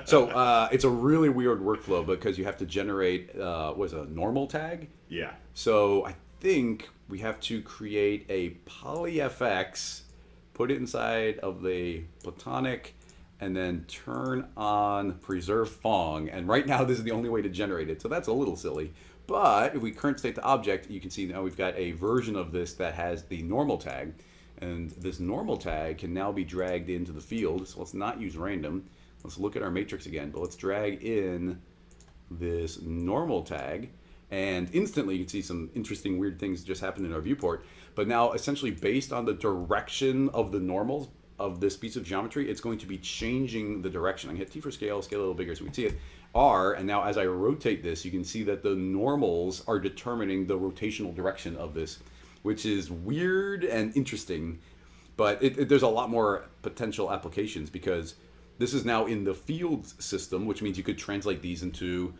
So it's a really weird workflow because you have to generate a normal tag. Yeah. So I think we have to create a polyfx, put it inside of the platonic, and then turn on preserve Phong. And right now this is the only way to generate it, so that's a little silly. But if we current state the object, you can see now we've got a version of this that has the normal tag, and this normal tag can now be dragged into the field. So let's not use random. Let's look at our matrix again, but let's drag in this normal tag, and instantly you can see some interesting weird things just happen in our viewport. But now essentially based on the direction of the normals of this piece of geometry, it's going to be changing the direction. I'm going to hit T for scale a little bigger so we can see it. R, and now as I rotate this, you can see that the normals are determining the rotational direction of this, which is weird and interesting. But there's a lot more potential applications because this is now in the fields system, which means you could translate these into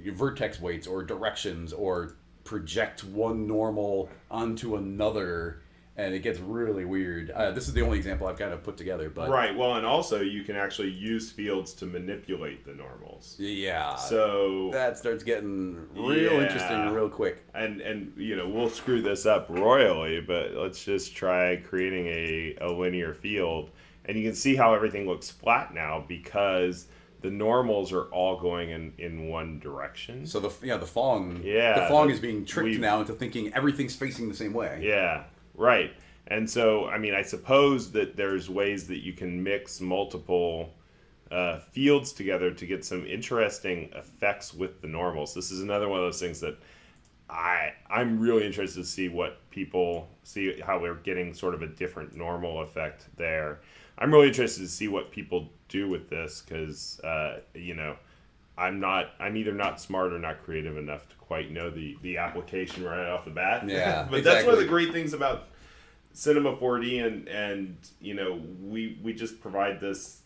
vertex weights or directions or project one normal onto another. And it gets really weird. This is the only example I've kind of put together, but right. Well, and also you can actually use fields to manipulate the normals. Yeah. So that starts getting real interesting real quick. And we'll screw this up royally, but let's just try creating a linear field, and you can see how everything looks flat now because the normals are all going in one direction. So the Phong is being tricked now into thinking everything's facing the same way. Yeah. Right. And so, I suppose that there's ways that you can mix multiple fields together to get some interesting effects with the normals. This is another one of those things that I'm really interested to see what people see, how we're getting sort of a different normal effect there. I'm really interested to see what people do with this because, I'm either not smart or not creative enough to quite know the application right off the bat. Yeah, but that's one of the great things about Cinema 4D, and we just provide this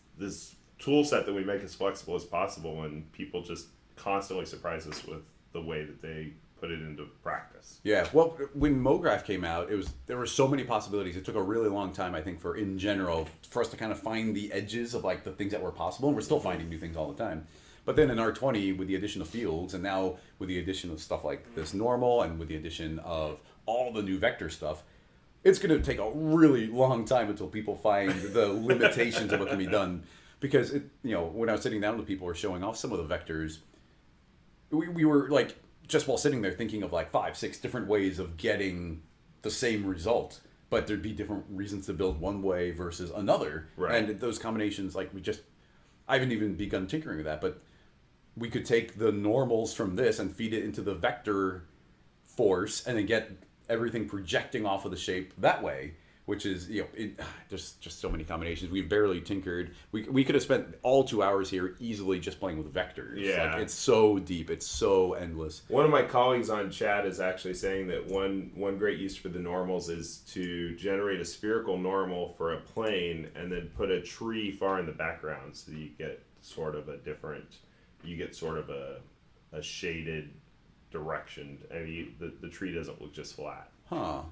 tool set that we make as flexible as possible, and people just constantly surprise us with the way that they put it into practice. Yeah, well, when MoGraph came out, there were so many possibilities. It took a really long time, I think, in general, for us to kind of find the edges of like the things that were possible, and we're still finding new things all the time. But then in R20, with the addition of fields, and now with the addition of stuff like this normal, and with the addition of all the new vector stuff, it's going to take a really long time until people find the limitations of what can be done. Because when I was sitting down with people who were showing off some of the vectors, we were like, just while sitting there thinking of like 5-6 different ways of getting the same result, but there'd be different reasons to build one way versus another. Right. And those combinations, like I haven't even begun tinkering with that, but we could take the normals from this and feed it into the vector force and then get everything projecting off of the shape that way, which is, there's just so many combinations. We've barely tinkered. We could have spent all 2 hours here easily just playing with vectors. Yeah. Like, it's so deep. It's so endless. One of my colleagues on chat is actually saying that one great use for the normals is to generate a spherical normal for a plane and then put a tree far in the background, so you get sort of a shaded direction. I mean, the tree doesn't look just flat. Huh.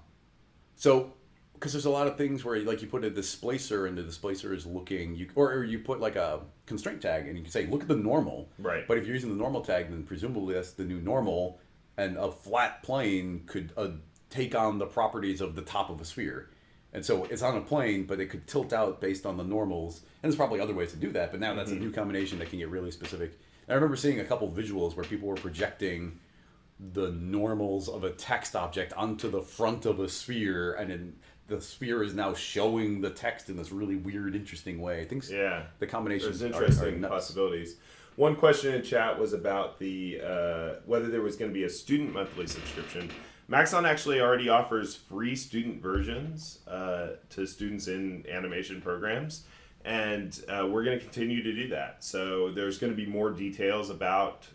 So, because there's a lot of things where like you put a displacer and the displacer is looking, or you put like a constraint tag and you can say, look at the normal. Right. But if you're using the normal tag, then presumably that's the new normal, and a flat plane could take on the properties of the top of a sphere. And so it's on a plane, but it could tilt out based on the normals. And there's probably other ways to do that, but now that's a new combination that can get really specific. And I remember seeing a couple visuals where people were projecting the normals of a text object onto the front of a sphere, and then the sphere is now showing the text in this really weird, interesting way. I think the combinations There's interesting are nuts. possibilities. One question in chat was about the whether there was going to be a student monthly subscription. Maxon actually already offers free student versions to students in animation programs, and we're going to continue to do that. So there's going to be more details about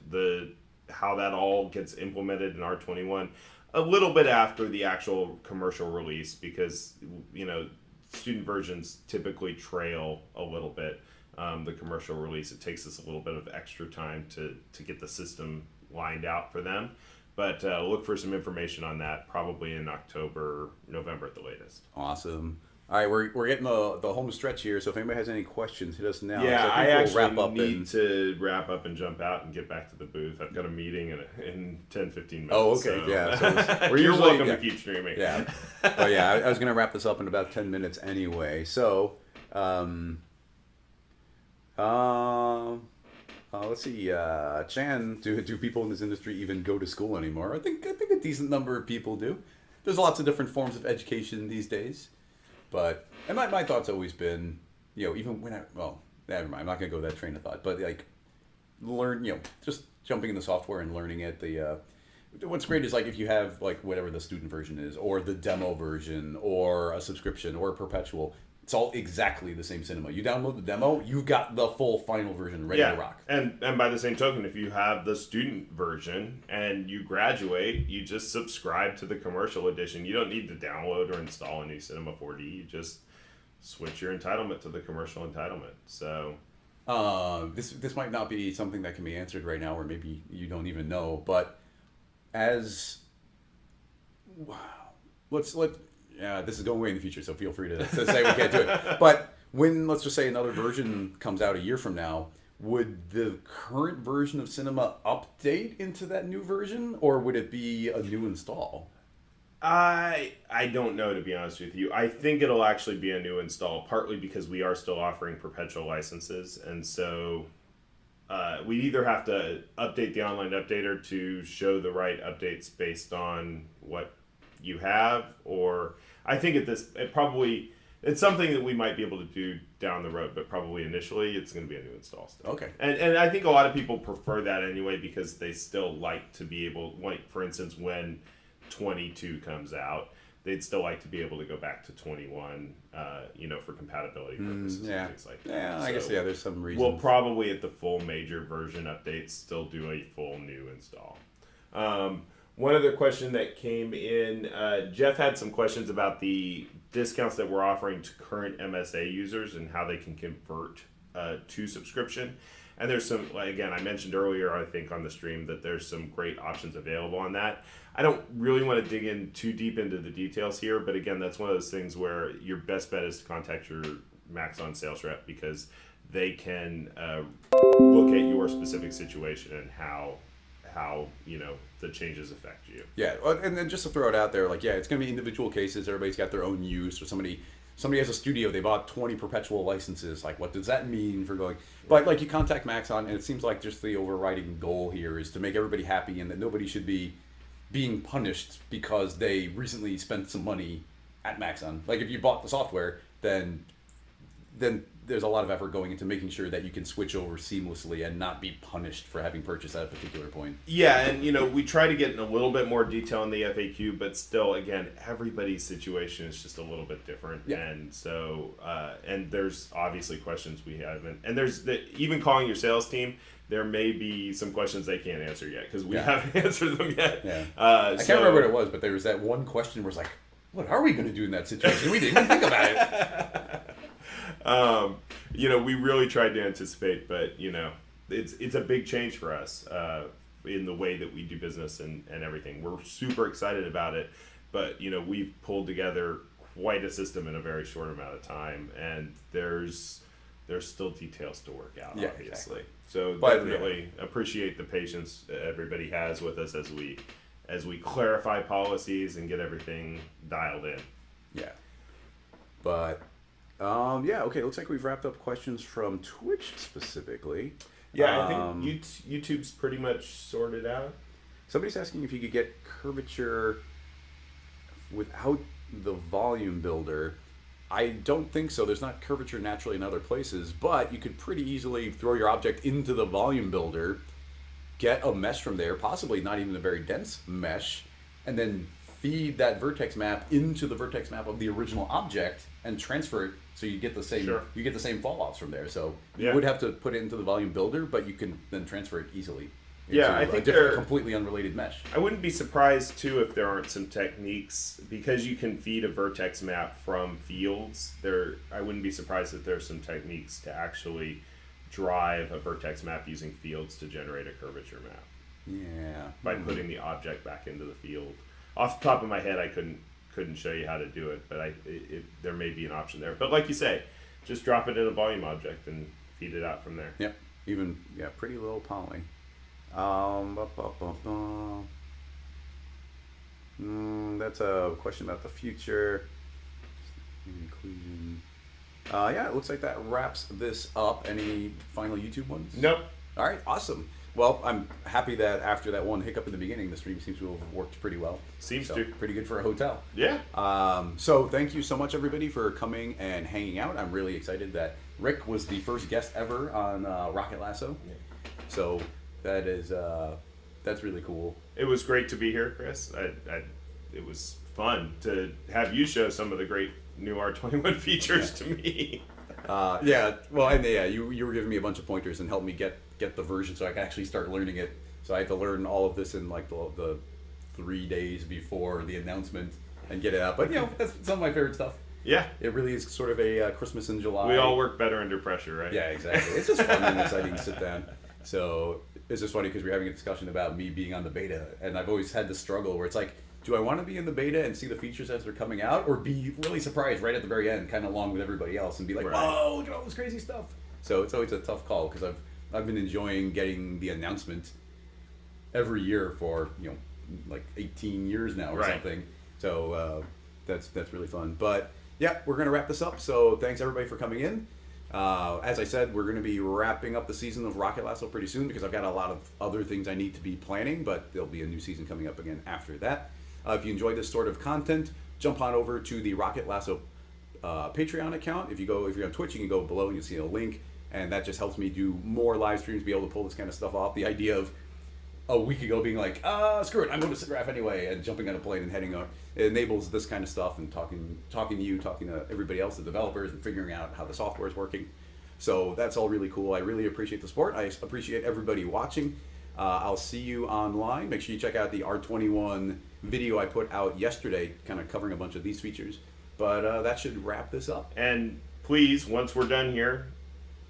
how that all gets implemented in R21 a little bit after the actual commercial release, because student versions typically trail a little bit the commercial release. It takes us a little bit of extra time to get the system lined out for them. But look for some information on that probably in October, November at the latest. Awesome. All right, we're getting the home stretch here, so if anybody has any questions, hit us now. Yeah, I actually need to wrap up and jump out and get back to the booth. I've got a meeting in 10-15 minutes. Oh, okay, so. yeah. So You're usually welcome to keep streaming. Yeah. Oh, yeah, I was going to wrap this up in about 10 minutes anyway. So, let's see. Chan, do people in this industry even go to school anymore? I think a decent number of people do. There's lots of different forms of education these days. But, and my thought's always been, even when never mind, I'm not going to go that train of thought, but like, learn, just jumping in the software and learning it. What's great is like if you have like whatever the student version is, or the demo version, or a subscription, or a perpetual, it's all exactly the same cinema. You download the demo, you've got the full final version ready to rock. And by the same token, if you have the student version and you graduate, you just subscribe to the commercial edition. You don't need to download or install a new Cinema 4D. You just switch your entitlement to the commercial entitlement. So this might not be something that can be answered right now, or maybe you don't even know, but this is going way in the future, so feel free to say we can't do it. But when, let's just say, another version comes out a year from now, would the current version of Cinema update into that new version, or would it be a new install? I don't know, to be honest with you. I think it'll actually be a new install, partly because we are still offering perpetual licenses, and so we either have to update the online updater to show the right updates based on what you have, or I think it's something that we might be able to do down the road, but probably initially it's going to be a new install still. Okay. And I think a lot of people prefer that anyway, because they still like to be able, like for instance, when 22 comes out, they'd still like to be able to go back to 21, for compatibility purposes and things like that. Yeah, I guess, there's some reason. We'll probably at the full major version updates still do a full new install. One other question that came in, Jeff had some questions about the discounts that we're offering to current MSA users and how they can convert to subscription. And there's some, like, again, I mentioned earlier, I think on the stream, that there's some great options available on that. I don't really want to dig in too deep into the details here, but again, that's one of those things where your best bet is to contact your Maxon sales rep, because they can look at your specific situation and how the changes affect you. Yeah, and then just to throw it out there, like, yeah, it's going to be individual cases. Everybody's got their own use. Or somebody has a studio, they bought 20 perpetual licenses. Like, what does that mean for going? But, like, you contact Maxon, and it seems like just the overriding goal here is to make everybody happy, and that nobody should be being punished because they recently spent some money at Maxon. Like, if you bought the software, then there's a lot of effort going into making sure that you can switch over seamlessly and not be punished for having purchased at a particular point. Yeah, and we try to get in a little bit more detail in the FAQ, but still, again, everybody's situation is just a little bit different. Yeah. And so, and there's obviously questions we haven't, and there's even calling your sales team, there may be some questions they can't answer yet because we haven't answered them yet. Yeah. I can't remember what it was, but there was that one question where it's like, what are we going to do in that situation? We didn't even think about it. We really tried to anticipate, but it's a big change for us in the way that we do business and everything. We're super excited about it, but we've pulled together quite a system in a very short amount of time, and there's still details to work out, obviously. Exactly. So definitely appreciate the patience everybody has with us as we clarify policies and get everything dialed in. Yeah. But okay, looks like we've wrapped up questions from Twitch specifically. Yeah, I think YouTube's pretty much sorted out. Somebody's asking if you could get curvature without the volume builder. I don't think so. There's not curvature naturally in other places, but you could pretty easily throw your object into the volume builder, get a mesh from there, possibly not even a very dense mesh, and then feed that vertex map into the vertex map of the original object and transfer it so you get the same fall offs from there. So you would have to put it into the volume builder, but you can then transfer it easily. I think they're completely unrelated mesh. I wouldn't be surprised too if there aren't some techniques, because you can feed a vertex map from fields. I wouldn't be surprised if there's some techniques to actually drive a vertex map using fields to generate a curvature map. Yeah. By putting the object back into the field. Off the top of my head, I couldn't show you how to do it, but there may be an option there. But like you say, just drop it in a volume object and feed it out from there. Yep. Pretty little poly. That's a question about the future. Inclusion. It looks like that wraps this up. Any final YouTube ones? Nope. All right, awesome. Well, I'm happy that after that one hiccup in the beginning, the stream seems to have worked pretty well. Seems to. Pretty good for a hotel. Yeah. So thank you so much, everybody, for coming and hanging out. I'm really excited that Rick was the first guest ever on Rocket Lasso. Yeah. So that's really cool. It was great to be here, Chris. It was fun to have you show some of the great new R21 features to me. You were giving me a bunch of pointers and helped me get the version so I could actually start learning it. So I had to learn all of this in like the 3 days before the announcement and get it out. But that's some of my favorite stuff. Yeah. It really is sort of a Christmas in July. We all work better under pressure, right? Yeah, exactly. It's just fun and exciting to sit down. So it's just funny because we're having a discussion about me being on the beta, and I've always had this struggle where it's like, do I want to be in the beta and see the features as they're coming out, or be really surprised right at the very end, kind of along with everybody else, and be like, whoa, look at all this crazy stuff. So it's always a tough call because I've been enjoying getting the announcement every year for like 18 years now or something. So that's really fun. But yeah, we're gonna wrap this up. So thanks everybody for coming in. As I said, we're going to be wrapping up the season of Rocket Lasso pretty soon because I've got a lot of other things I need to be planning, but there'll be a new season coming up again after that. If you enjoy this sort of content, jump on over to the Rocket Lasso Patreon account. If you're on Twitch, you can go below and you'll see a link, and that just helps me do more live streams, be able to pull this kind of stuff off. The idea of a week ago being like, screw it, I'm going to SIGGRAPH anyway, and jumping on a plane and heading out. It enables this kind of stuff and talking to you, talking to everybody else, the developers, and figuring out how the software is working. So that's all really cool. I really appreciate the support. I appreciate everybody watching. I'll see you online. Make sure you check out the R21 video I put out yesterday, kind of covering a bunch of these features. But that should wrap this up. And please, once we're done here,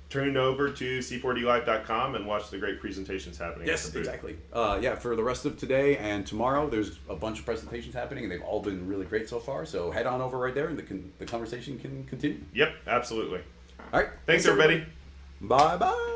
tune over to c4dlive.com and watch the great presentations happening. Yes, exactly. Yeah, for the rest of today and tomorrow, there's a bunch of presentations happening, and they've all been really great so far. So head on over right there, and the conversation can continue. Yep, absolutely. All right. Thanks everybody. Bye-bye.